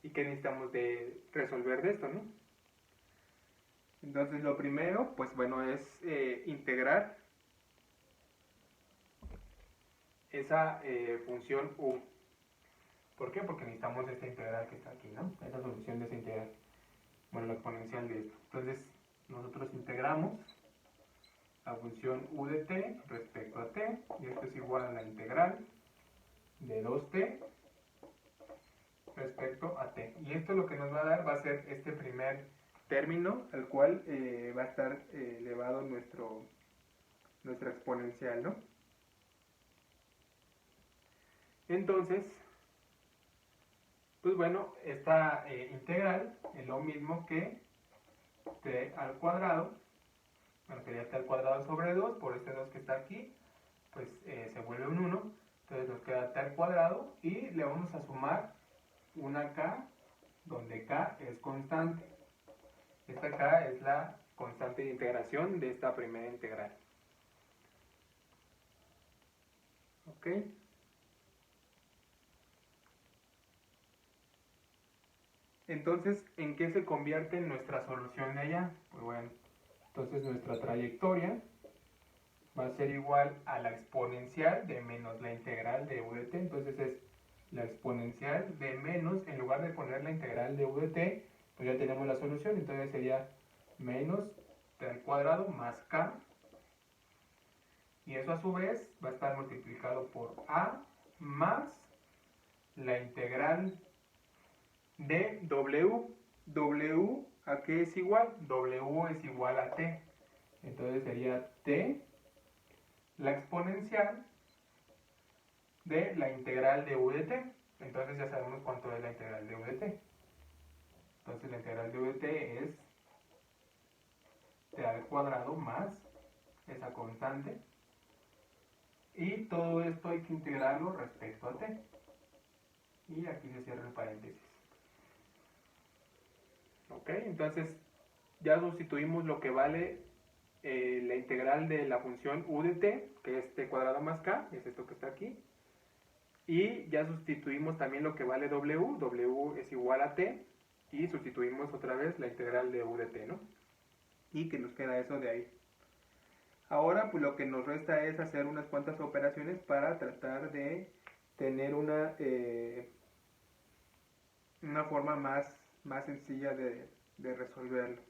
[SPEAKER 1] y qué necesitamos de resolver de esto, ¿no? Entonces lo primero, pues bueno, es integrar esa función u. ¿Por qué? Porque necesitamos esta integral que está aquí, ¿no? Esa solución de esa integral. Bueno, la exponencial de esto. Entonces, nosotros integramos la función u de t respecto a t, y esto es igual a la integral de 2t respecto a t. Y esto lo que nos va a dar va a ser este primer término, al cual va a estar elevado nuestra exponencial, ¿no? Entonces, pues bueno, esta integral es lo mismo que t al cuadrado. Bueno, sería t al cuadrado sobre 2, por este 2 que está aquí, pues se vuelve un 1, entonces nos queda t al cuadrado y le vamos a sumar una k, donde k es constante. Esta k es la constante de integración de esta primera integral. ¿Ok? Entonces, ¿en qué se convierte nuestra solución de allá? Pues bueno, entonces nuestra trayectoria va a ser igual a la exponencial de menos la integral de u de t. Entonces es la exponencial de menos, en lugar de poner la integral de u de t, pues ya tenemos la solución. Entonces sería menos t al cuadrado más k. Y eso a su vez va a estar multiplicado por a más la integral de w. W, ¿a qué es igual? W es igual a t. Entonces sería t la exponencial de la integral de u de t. Entonces ya sabemos cuánto es la integral de u de t. Entonces la integral de u de t es t al cuadrado más esa constante. Y todo esto hay que integrarlo respecto a t. Y aquí se cierra el paréntesis. Ok, entonces ya sustituimos lo que vale la integral de la función u de t, que es t cuadrado más k, es esto que está aquí. Y ya sustituimos también lo que vale w. W es igual a t. y sustituimos otra vez la integral de u de t, ¿no? Y que nos queda eso de ahí. Ahora pues lo que nos resta es hacer unas cuantas operaciones para tratar de tener una forma más sencilla de resolverlo.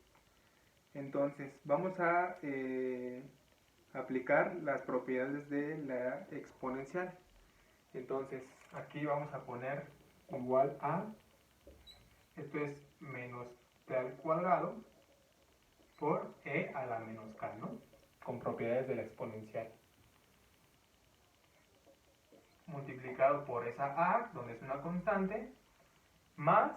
[SPEAKER 1] Entonces vamos a aplicar las propiedades de la exponencial. Entonces aquí vamos a poner igual a, esto es menos t al cuadrado por e a la menos k, ¿no? Con propiedades de la exponencial. Multiplicado por esa a, donde es una constante, más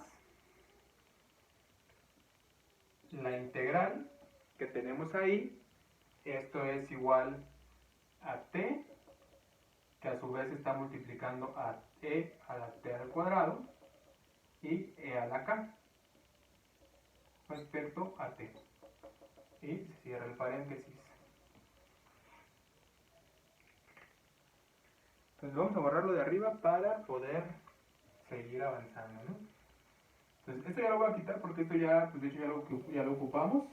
[SPEAKER 1] la integral que tenemos ahí, esto es igual a t, que a su vez está multiplicando a e a la t al cuadrado y e a la k respecto a t. Y se cierra el paréntesis. Entonces vamos a borrarlo de arriba para poder seguir avanzando, ¿no? Entonces esto ya lo voy a quitar porque esto ya, pues de hecho ya lo ocupamos,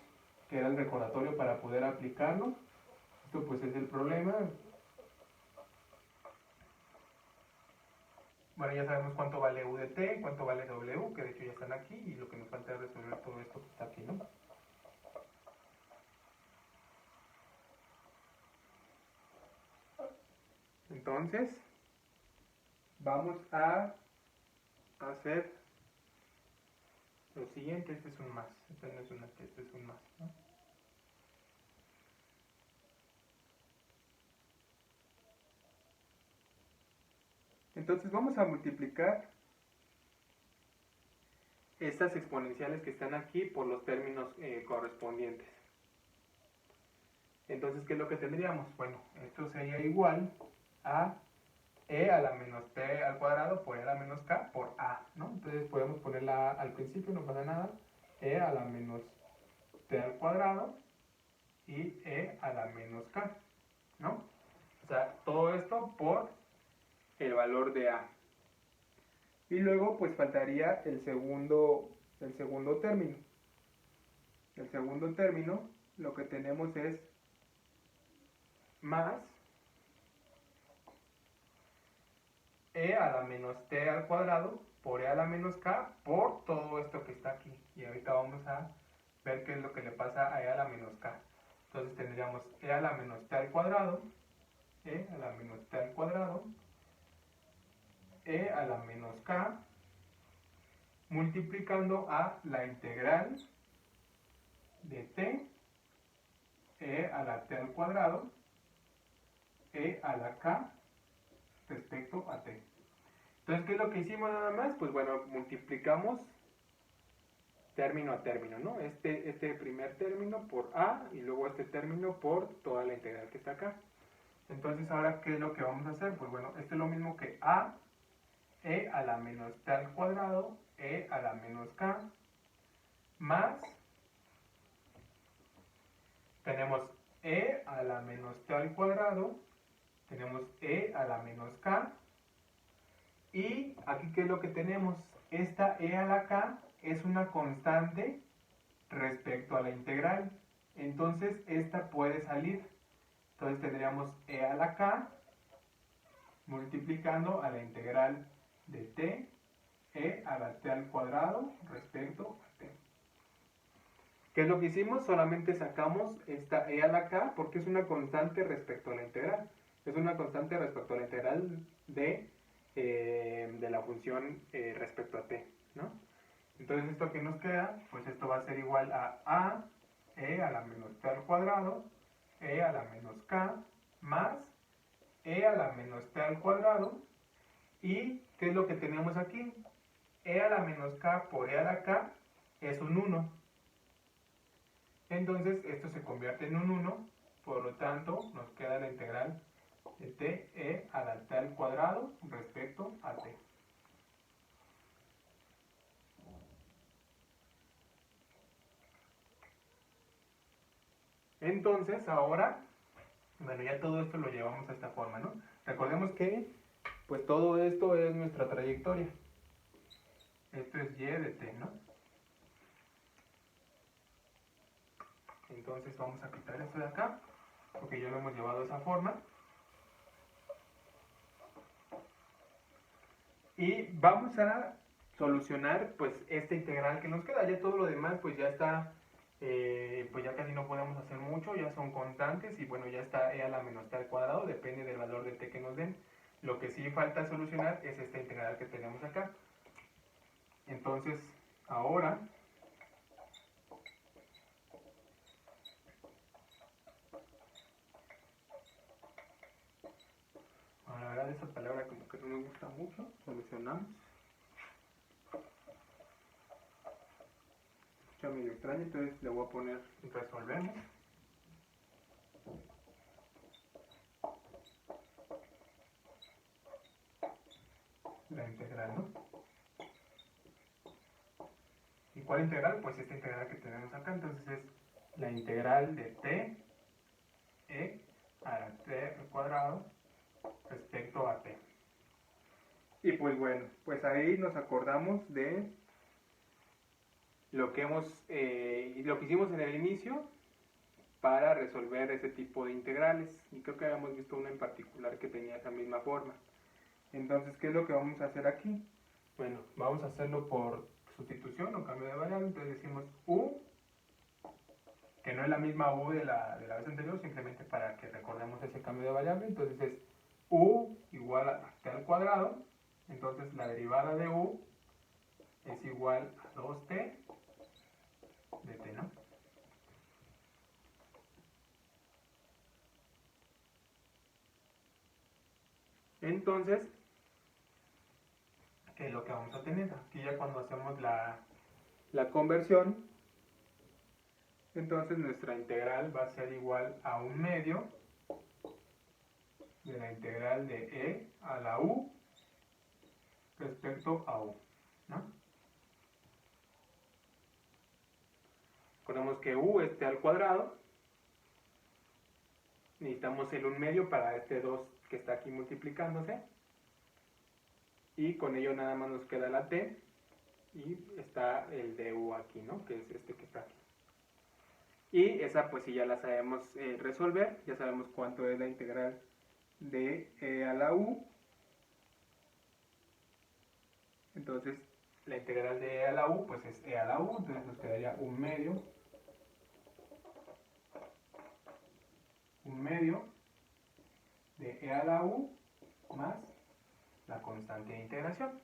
[SPEAKER 1] que era el recordatorio para poder aplicarlo. Esto pues es el problema. Bueno, ya sabemos cuánto vale u de t, cuánto vale w, que de hecho ya están aquí, y lo que nos falta es resolver todo esto que está aquí, ¿no? Entonces, vamos a hacer lo siguiente. Este es un más, este no es un T, este es un más, ¿no? Entonces vamos a multiplicar estas exponenciales que están aquí por los términos correspondientes. Entonces, ¿qué es lo que tendríamos? Bueno, esto sería igual a e a la menos t al cuadrado por e a la menos k por a, ¿no? Entonces podemos ponerla al principio, no pasa nada, e a la menos t al cuadrado y e a la menos k, ¿no? O sea, todo esto por el valor de a. Y luego pues faltaría el segundo término. El segundo término lo que tenemos es más e a la menos t al cuadrado por e a la menos k por todo esto que está aquí. Y ahorita vamos a ver qué es lo que le pasa a e a la menos k. Entonces tendríamos e a la menos t al cuadrado, e a la menos t al cuadrado, e a la menos k, multiplicando a la integral de t, e a la t al cuadrado, e a la k respecto a t. Entonces, ¿qué es lo que hicimos nada más? Pues bueno, multiplicamos término a término, ¿no? Este primer término por a y luego este término por toda la integral que está acá. Entonces, ahora, ¿qué es lo que vamos a hacer? Pues bueno, esto es lo mismo que a, e a la menos t al cuadrado, e a la menos k, más, tenemos e a la menos t al cuadrado, tenemos e a la menos k, y aquí, ¿qué es lo que tenemos? Esta e a la k es una constante respecto a la integral. Entonces, esta puede salir. Entonces, tendríamos e a la k multiplicando a la integral de t, e a la t al cuadrado respecto a t. ¿Qué es lo que hicimos? Solamente sacamos esta e a la k porque es una constante respecto a la integral. Es una constante respecto a la integral de la función respecto a t, ¿no? Entonces, ¿esto que nos queda? Pues esto va a ser igual a e a la menos t al cuadrado, e a la menos k, más e a la menos t al cuadrado. ¿Y qué es lo que tenemos aquí? E a la menos k por e a la k es un 1. Entonces, esto se convierte en un 1, por lo tanto, nos queda la integral de t e a la t al cuadrado respecto a t. Entonces, ahora, bueno, ya todo esto lo llevamos a esta forma, ¿no? Recordemos que, pues todo esto es nuestra trayectoria. Esto es y de t, ¿no? Entonces vamos a quitar esto de acá, porque ya lo hemos llevado de esa forma. Y vamos a solucionar pues esta integral que nos queda. Ya todo lo demás pues ya está, pues ya casi no podemos hacer mucho, ya son constantes y bueno, ya está e a la menos t al cuadrado, depende del valor de t que nos den. Lo que sí falta solucionar es esta integral que tenemos acá. Entonces, ahora la verdad esa palabra como que no me gusta mucho, solucionamos. Escucha medio extraño, entonces le voy a poner resolvemos. La integral, ¿no? ¿Y cuál integral? Pues esta integral que tenemos acá, entonces es la integral de t e a la t al cuadrado respecto a t. Y pues bueno, pues ahí nos acordamos de lo que lo que hicimos en el inicio para resolver ese tipo de integrales. Y creo que habíamos visto una en particular que tenía esa misma forma. Entonces, ¿qué es lo que vamos a hacer aquí? Bueno, vamos a hacerlo por sustitución o cambio de variable. Entonces decimos u, que no es la misma u de la vez anterior, simplemente para que recordemos ese cambio de variable. Entonces es u igual a t al cuadrado. Entonces la derivada de u es igual a 2t de t, ¿no? Entonces, ¿qué es lo que vamos a tener? Aquí ya cuando hacemos la conversión, entonces nuestra integral va a ser igual a 1/2 de la integral de e a la u respecto a u, ¿no? Recordemos que u es t al cuadrado. Necesitamos el 1/2 para este 2 que está aquí multiplicándose. Y con ello nada más nos queda la t. Y está el du aquí, ¿no? Que es este que está aquí. Y esa pues si ya la sabemos resolver. Ya sabemos cuánto es la integral de e a la u. Entonces la integral de e a la u pues es e a la u. Entonces nos quedaría 1/2 de e a la u más la constante de integración,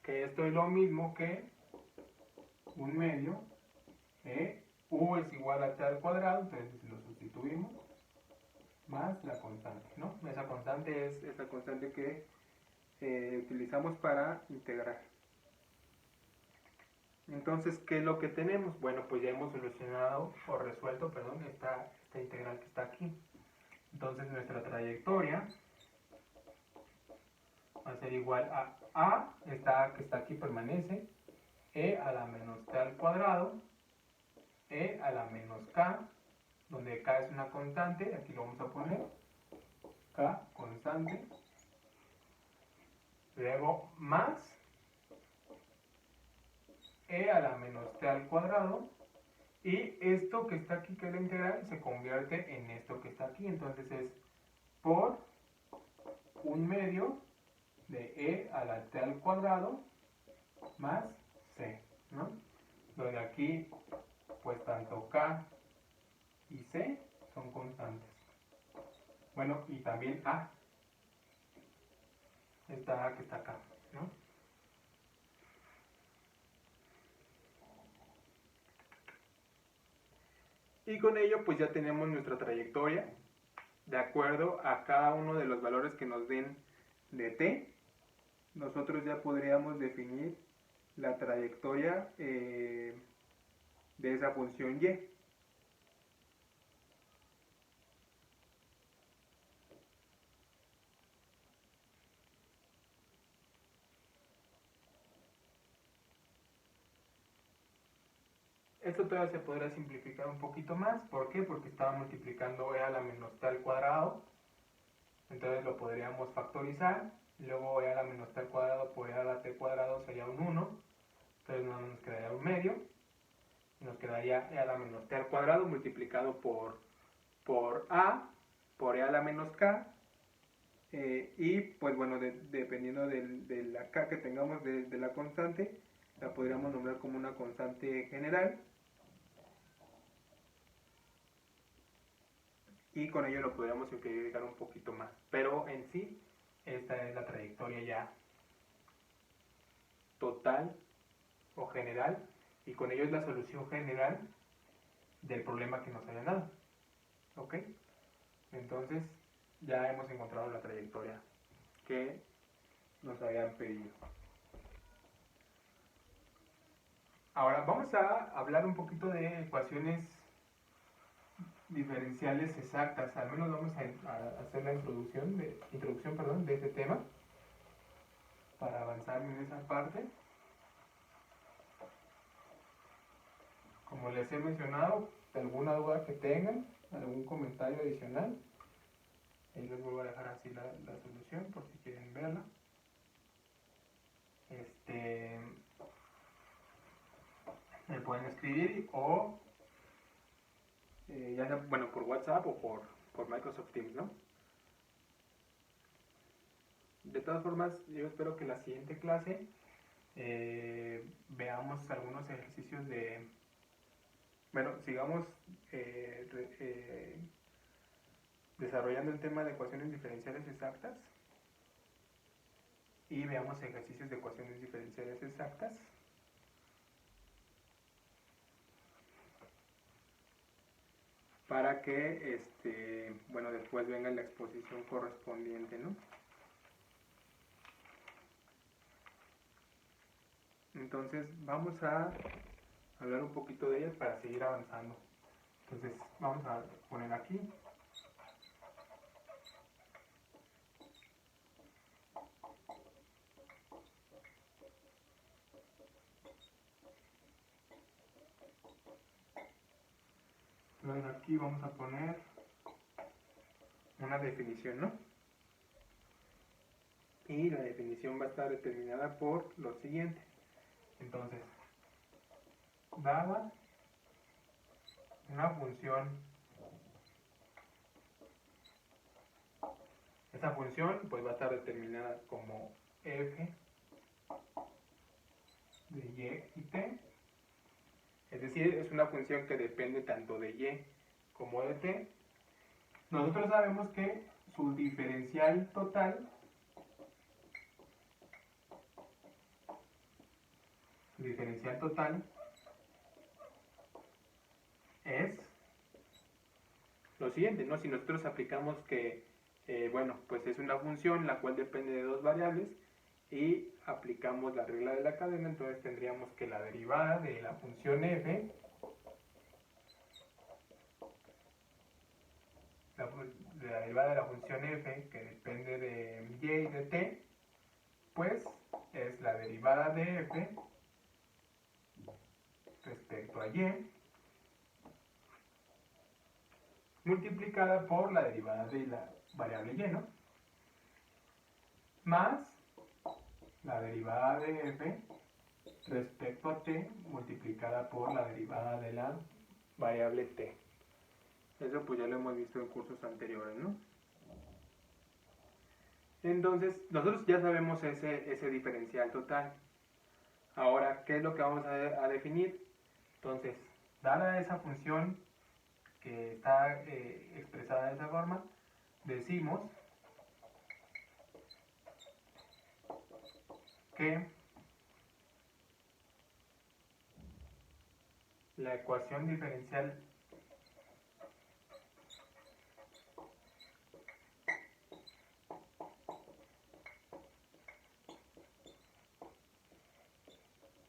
[SPEAKER 1] que esto es lo mismo que 1/2 de u es igual a t al cuadrado, entonces lo sustituimos, más la constante, ¿no? Esa constante es esa constante que utilizamos para integrar. Entonces, ¿qué es lo que tenemos? Bueno, pues ya hemos solucionado o resuelto, perdón, esta integral que está aquí. Entonces nuestra trayectoria va a ser igual a, esta que está aquí permanece, e a la menos t al cuadrado, e a la menos k, donde k es una constante, aquí lo vamos a poner, k constante, luego más e a la menos t al cuadrado, y esto que está aquí, que es la integral, se convierte en esto que está aquí, entonces es por 1/2 de e a la t al cuadrado más c, ¿no? Donde aquí, pues tanto k y c son constantes. Bueno, y también a, esta a que está acá, ¿no? Y con ello, pues ya tenemos nuestra trayectoria de acuerdo a cada uno de los valores que nos den de t. Nosotros ya podríamos definir la trayectoria de esa función y. Esto todavía se podrá simplificar un poquito más. ¿Por qué? Porque estaba multiplicando e a la menos t al cuadrado. Entonces lo podríamos factorizar. Luego e a la menos t al cuadrado por e a la t cuadrado sería un 1. Entonces nos quedaría 1/2. Nos quedaría e a la menos t al cuadrado multiplicado por a, por e a la menos k, y pues bueno, dependiendo de la k que tengamos de la constante, la podríamos nombrar como una constante general, y con ello lo podríamos simplificar un poquito más. Pero en sí, esta es la trayectoria ya total o general, y con ello es la solución general del problema que nos hayan dado. ¿Ok? Entonces, ya hemos encontrado la trayectoria que nos habían pedido. Ahora vamos a hablar un poquito de ecuaciones diferenciales exactas. Al menos vamos a hacer la introducción de este tema para avanzar en esa parte. Como les he mencionado, alguna duda que tengan, algún comentario adicional, ahí les voy a dejar así la solución por si quieren verla. Me pueden escribir o ya sea, bueno, por WhatsApp o por Microsoft Teams, ¿no? De todas formas, yo espero que la siguiente clase veamos algunos ejercicios de, bueno, sigamos desarrollando el tema de ecuaciones diferenciales exactas y veamos ejercicios de ecuaciones diferenciales exactas. Para que, bueno, después venga la exposición correspondiente, ¿no? Entonces, vamos a hablar un poquito de ellas para seguir avanzando. Entonces, vamos a poner aquí. Luego aquí vamos a poner una definición, ¿no? Y la definición va a estar determinada por lo siguiente. Entonces, dada una función, esa función pues va a estar determinada como f de y y t, es decir, es una función que depende tanto de y como de t. Nosotros sabemos que su diferencial total es lo siguiente, ¿no? Si nosotros aplicamos que, bueno, pues es una función la cual depende de dos variables y aplicamos la regla de la cadena, entonces tendríamos que la derivada de la función f, la derivada de la función f que depende de y y de t, pues es la derivada de f respecto a y multiplicada por la derivada de la variable y, ¿no? Más la derivada de f respecto a t multiplicada por la derivada de la variable t. Eso pues ya lo hemos visto en cursos anteriores, ¿no? Entonces, nosotros ya sabemos ese diferencial total. Ahora, ¿qué es lo que vamos a definir? Entonces, dada esa función que está expresada de esa forma, decimos que la ecuación diferencial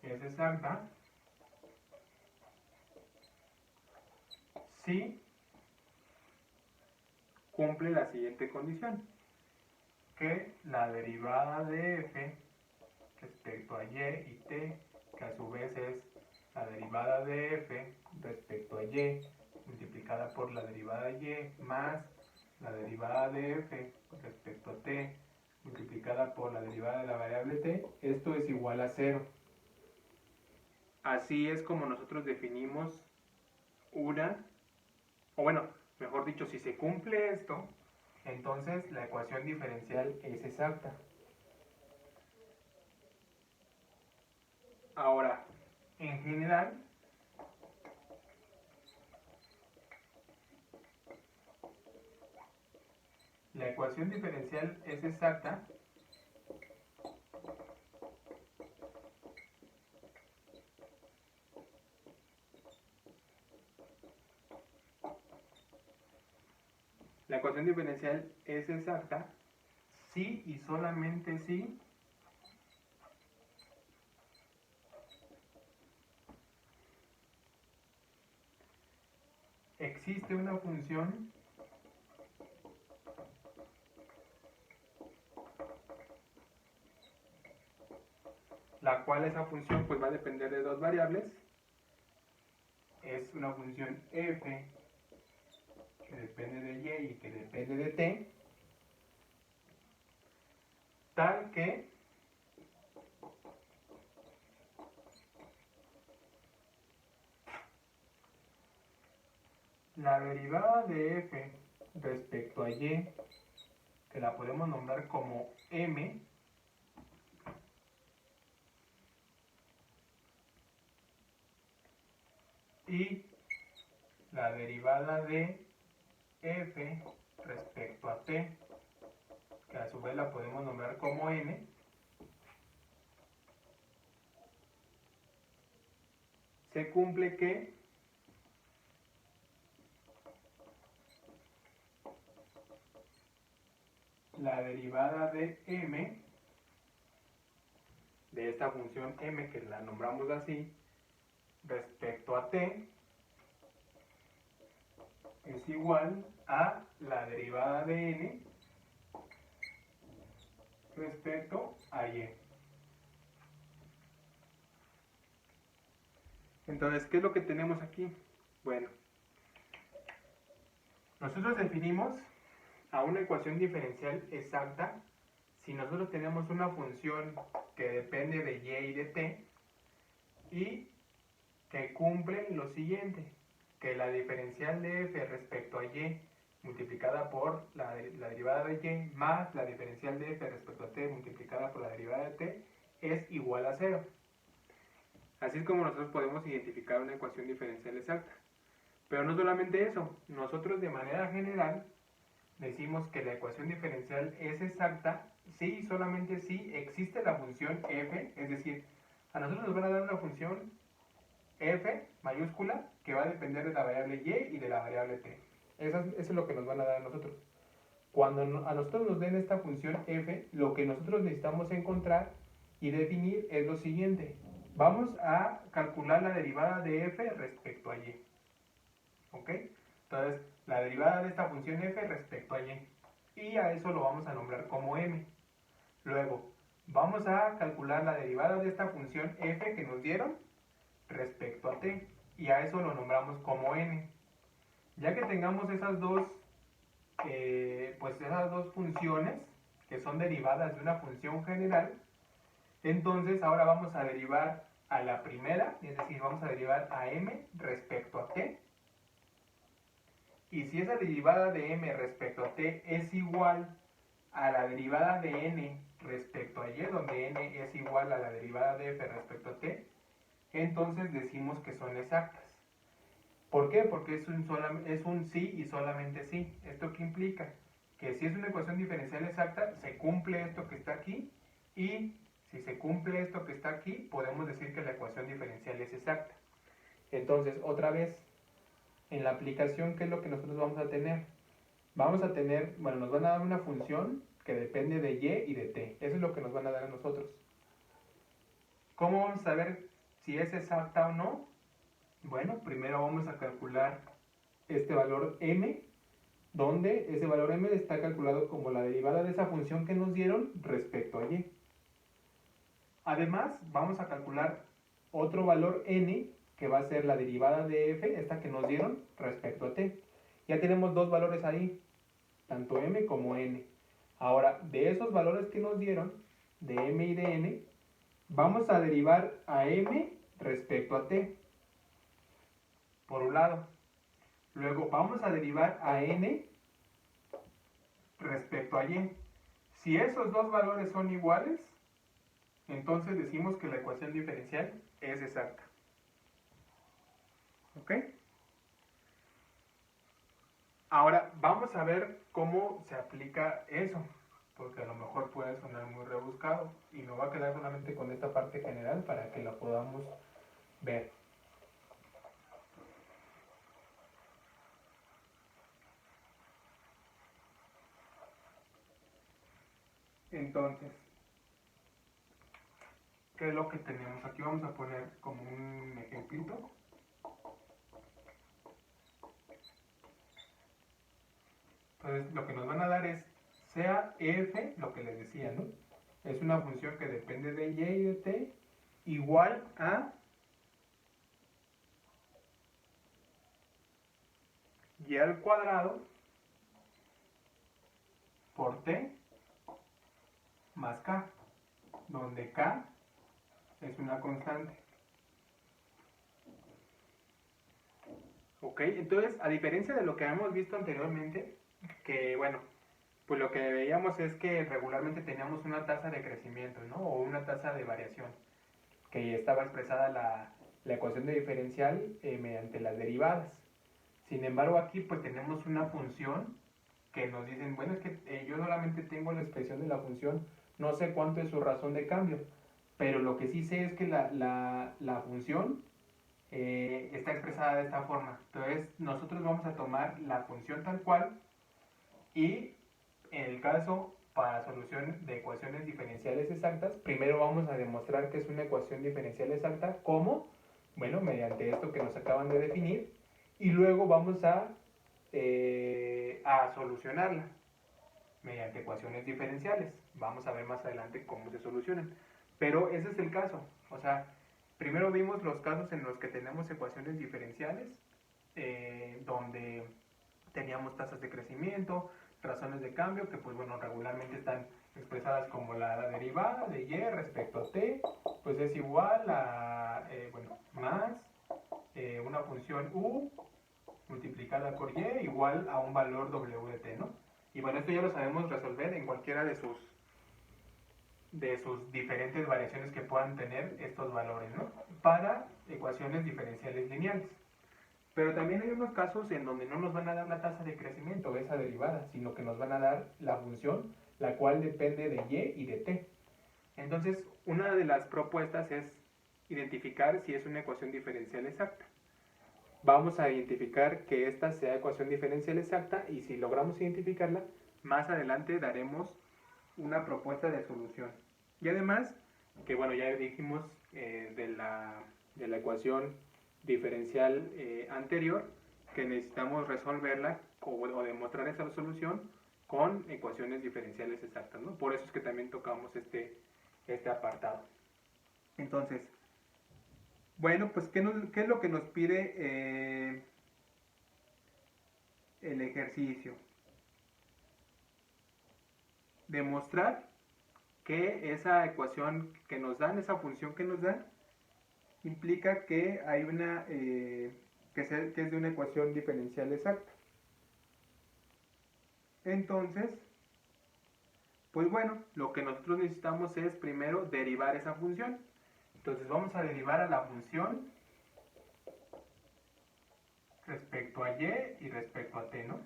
[SPEAKER 1] es exacta si cumple la siguiente condición, que la derivada de f respecto a y y t, que a su vez es la derivada de f respecto a y multiplicada por la derivada de y más la derivada de f respecto a t multiplicada por la derivada de la variable t, esto es igual a 0. así es como nosotros definimos una, o bueno, mejor dicho, si se cumple esto, entonces la ecuación diferencial es exacta. Ahora, en general, la ecuación diferencial es exacta la ecuación diferencial es exacta si y solamente si existe una función la cual esa función pues va a depender de dos variables. Es una función f que depende de y y que depende de t, tal que la derivada de f respecto a y, que la podemos nombrar como m, y la derivada de f respecto a t, que a su vez la podemos nombrar como n, se cumple que la derivada de m, de esta función m que la nombramos así, respecto a t, es igual a la derivada de n respecto a y. Entonces, ¿qué es lo que tenemos aquí? Bueno, nosotros definimos a una ecuación diferencial exacta si nosotros tenemos una función que depende de y y de t y que cumple lo siguiente, que la diferencial de f respecto a y multiplicada por la derivada de y más la diferencial de f respecto a t multiplicada por la derivada de t es igual a 0. Así es como nosotros podemos identificar una ecuación diferencial exacta. Pero no solamente eso, nosotros de manera general decimos que la ecuación diferencial es exacta si y solamente si existe la función f, es decir, a nosotros nos van a dar una función f mayúscula que va a depender de la variable y y de la variable t. Eso es lo que nos van a dar a nosotros. Cuando a nosotros nos den esta función f, lo que nosotros necesitamos encontrar y definir es lo siguiente. Vamos a calcular la derivada de f respecto a y. ¿Ok? Entonces, la derivada de esta función f respecto a y. Y a eso lo vamos a nombrar como m. Luego, vamos a calcular la derivada de esta función f que nos dieron respecto a t. Y a eso lo nombramos como n. Ya que tengamos esas dos funciones que son derivadas de una función general, entonces ahora vamos a derivar a la primera, es decir, vamos a derivar a m respecto a t, y si esa derivada de m respecto a t es igual a la derivada de n respecto a y, donde n es igual a la derivada de f respecto a t, entonces decimos que son exactas. ¿Por qué? Porque es un sí y solamente sí. ¿Esto qué implica? Que si es una ecuación diferencial exacta, se cumple esto que está aquí, y si se cumple esto que está aquí, podemos decir que la ecuación diferencial es exacta. Entonces, otra vez, en la aplicación, ¿qué es lo que nosotros vamos a tener? Vamos a tener, bueno, nos van a dar una función que depende de y y de t. Eso es lo que nos van a dar a nosotros. ¿Cómo vamos a saber si es exacta o no? Bueno, primero vamos a calcular este valor m, donde ese valor m está calculado como la derivada de esa función que nos dieron respecto a y. Además, vamos a calcular otro valor n, que va a ser la derivada de f, esta que nos dieron respecto a t. Ya tenemos dos valores ahí, tanto m como n. Ahora, de esos valores que nos dieron, de m y de n, vamos a derivar a m respecto a t, por un lado. Luego vamos a derivar a n respecto a y. Si esos dos valores son iguales, entonces decimos que la ecuación diferencial es exacta. ¿Ok? Ahora vamos a ver cómo se aplica eso, porque a lo mejor puede sonar muy rebuscado y me voy a quedar solamente con esta parte general para que la podamos ver. Entonces, ¿qué es lo que tenemos? Aquí vamos a poner como un ejemplito. Entonces, lo que nos van a dar es, sea f, lo que les decía, ¿no? Es una función que depende de y y de t, igual a y al cuadrado por t más k, donde k es una constante. Ok, entonces, a diferencia de lo que hemos visto anteriormente, que bueno, pues lo que veíamos es que regularmente teníamos una tasa de crecimiento, ¿no? O una tasa de variación, que estaba expresada la ecuación de diferencial mediante las derivadas. Sin embargo, aquí pues tenemos una función que nos dicen, bueno, es que yo solamente tengo la expresión de la función, no sé cuánto es su razón de cambio, pero lo que sí sé es que la función está expresada de esta forma. Entonces, nosotros vamos a tomar la función tal cual y en el caso para solución de ecuaciones diferenciales exactas, primero vamos a demostrar que es una ecuación diferencial exacta. ¿Cómo? Bueno, mediante esto que nos acaban de definir. Y luego vamos a solucionarla mediante ecuaciones diferenciales. Vamos a ver más adelante cómo se solucionan. Pero ese es el caso. O sea, primero vimos los casos en los que tenemos ecuaciones diferenciales, donde teníamos tasas de crecimiento, razones de cambio, que pues bueno, regularmente están expresadas como la derivada de y respecto a t, pues es igual a, bueno, más una función u multiplicada por y igual a un valor w de t, ¿no? Y bueno, esto ya lo sabemos resolver en cualquiera de sus diferentes variaciones que puedan tener estos valores, ¿no? Para ecuaciones diferenciales lineales. Pero también hay unos casos en donde no nos van a dar la tasa de crecimiento, esa derivada, sino que nos van a dar la función, la cual depende de y de t. Entonces, una de las propuestas es identificar si es una ecuación diferencial exacta. Vamos a identificar que esta sea ecuación diferencial exacta y si logramos identificarla, más adelante daremos una propuesta de solución. Y además, que bueno, ya dijimos de la ecuación diferencial anterior, que necesitamos resolverla o demostrar esa solución con ecuaciones diferenciales exactas, ¿no? Por eso es que también tocamos este apartado. Entonces, bueno, pues ¿qué es lo que nos pide el ejercicio? Demostrar que esa ecuación que nos dan, esa función que nos dan, implica que hay una que es de una ecuación diferencial exacta. Entonces, pues bueno, lo que nosotros necesitamos es primero derivar esa función. Entonces vamos a derivar a la función respecto a y respecto a t, ¿no?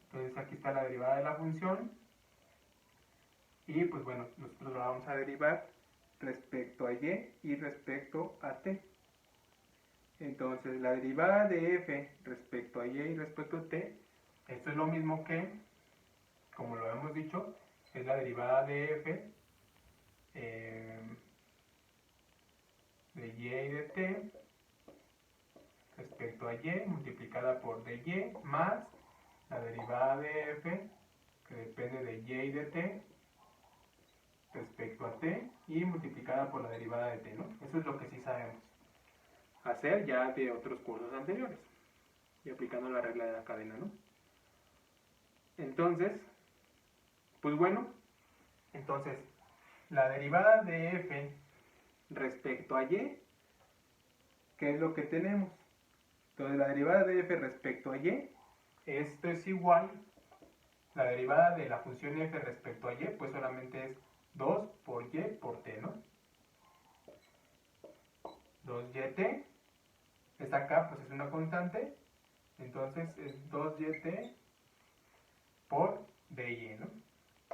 [SPEAKER 1] Entonces aquí está la derivada de la función y pues bueno, nosotros la vamos a derivar respecto a y respecto a t. Entonces la derivada de f respecto a y respecto a t, esto es lo mismo que, como lo hemos dicho, es la derivada de f de y de t respecto a y multiplicada por dy más la derivada de f que depende de y de t respecto a t y multiplicada por la derivada de t, ¿no? Eso es lo que sí sabemos hacer ya de otros cursos anteriores y aplicando la regla de la cadena, ¿no? Entonces, pues bueno, entonces la derivada de f respecto a y, ¿qué es lo que tenemos? Entonces la derivada de f respecto a y, esto es igual, la derivada de la función f respecto a y, pues solamente es 2 por y por t, ¿no? 2yt, esta acá pues es una constante, entonces es 2yt por dy, ¿no?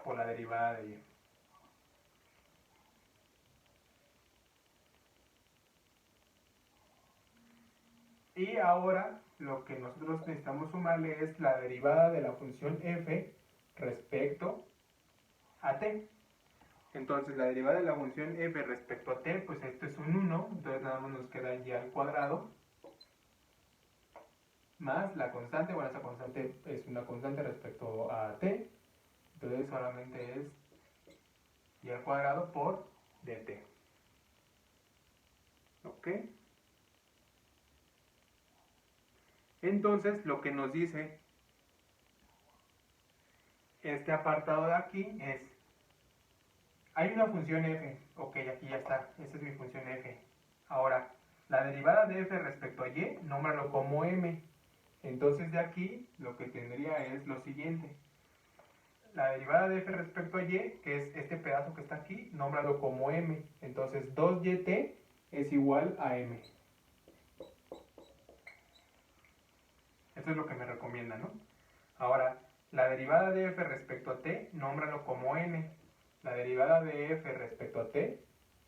[SPEAKER 1] Por la derivada de y. Y ahora lo que nosotros necesitamos sumarle es la derivada de la función f respecto a t. Entonces la derivada de la función f respecto a t, pues esto es un 1, entonces nada más nos queda y al cuadrado, más la constante, bueno, esa constante es una constante respecto a t, entonces solamente es y al cuadrado por dt. ¿Ok? Entonces lo que nos dice este apartado de aquí es, hay una función f, ok, aquí ya está, esta es mi función f. Ahora, la derivada de f respecto a y, nómbralo como m. Entonces de aquí lo que tendría es lo siguiente. La derivada de f respecto a y, que es este pedazo que está aquí, nómbralo como m. Entonces 2yt es igual a m. Eso es lo que me recomienda, ¿no? Ahora, la derivada de f respecto a t, nómbralo como n. La derivada de f respecto a t,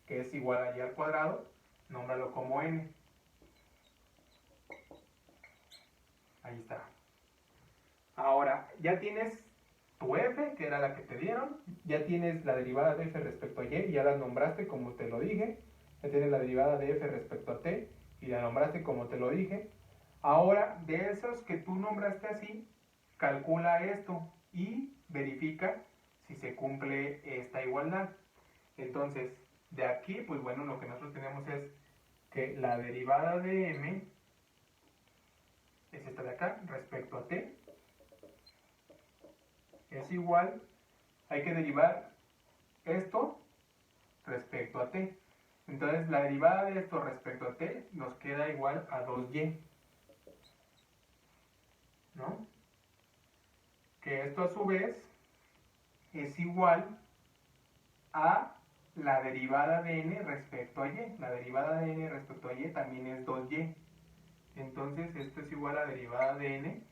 [SPEAKER 1] que es igual a y al cuadrado, nómbralo como n. Ahí está. Ahora, ya tienes tu f, que era la que te dieron, ya tienes la derivada de f respecto a y, ya la nombraste como te lo dije, ya tienes la derivada de f respecto a t, y la nombraste como te lo dije. Ahora, de esos que tú nombraste así, calcula esto y verifica si se cumple esta igualdad. Entonces, de aquí, pues bueno, lo que nosotros tenemos es que la derivada de m es esta de acá, respecto a t, es igual, hay que derivar esto respecto a t. Entonces la derivada de esto respecto a t nos queda igual a 2y, ¿no? Que esto a su vez es igual a la derivada de n respecto a y. La derivada de n respecto a y también es 2y. Entonces esto es igual a la derivada de n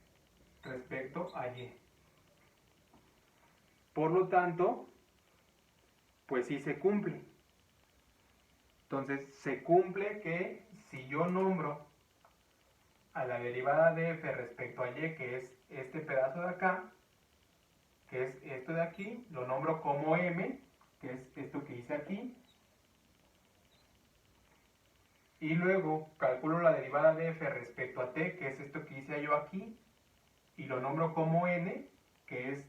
[SPEAKER 1] respecto a y. Por lo tanto, pues sí se cumple. Entonces se cumple que si yo nombro a la derivada de f respecto a y, que es este pedazo de acá, que es esto de aquí, lo nombro como m, que es esto que hice aquí, y luego calculo la derivada de f respecto a t, que es esto que hice yo aquí, y lo nombro como n, que es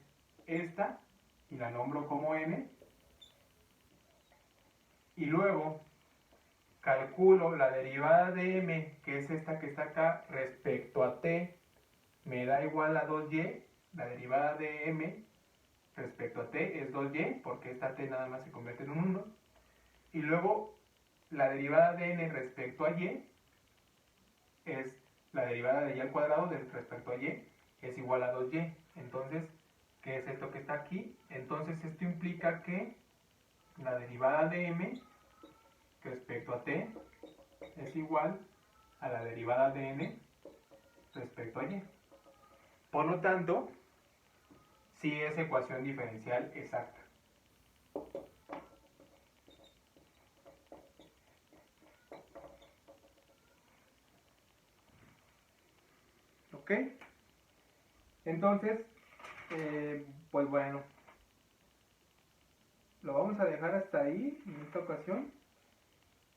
[SPEAKER 1] esta, y la nombro como n, y luego calculo la derivada de m, que es esta que está acá, respecto a t, me da igual a 2y, la derivada de m respecto a t es 2y, porque esta t nada más se convierte en un 1, y luego la derivada de n respecto a y es la derivada de y al cuadrado respecto a y, es igual a 2y. Entonces, ¿qué es esto que está aquí? Entonces esto implica que la derivada de m respecto a t es igual a la derivada de n respecto a y. Por lo tanto, sí es ecuación diferencial exacta. ¿Ok? Entonces, pues bueno, lo vamos a dejar hasta ahí en esta ocasión.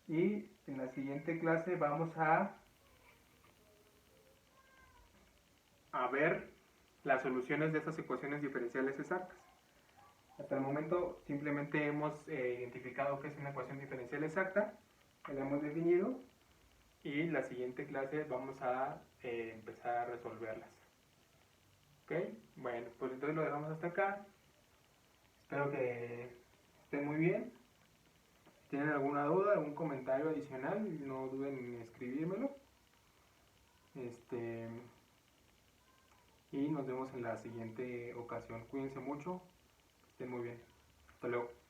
[SPEAKER 1] Y en la siguiente clase vamos a ver las soluciones de estas ecuaciones diferenciales exactas. Hasta el momento simplemente hemos identificado que es una ecuación diferencial exacta, la hemos definido, y en la siguiente clase vamos a empezar a resolverlas. ¿Ok? Bueno, pues entonces lo dejamos hasta acá. Espero que estén muy bien Si tienen alguna duda, algún comentario adicional, no duden en escribírmelo. Y nos vemos en la siguiente ocasión. Cuídense mucho, que estén muy bien. Hasta luego.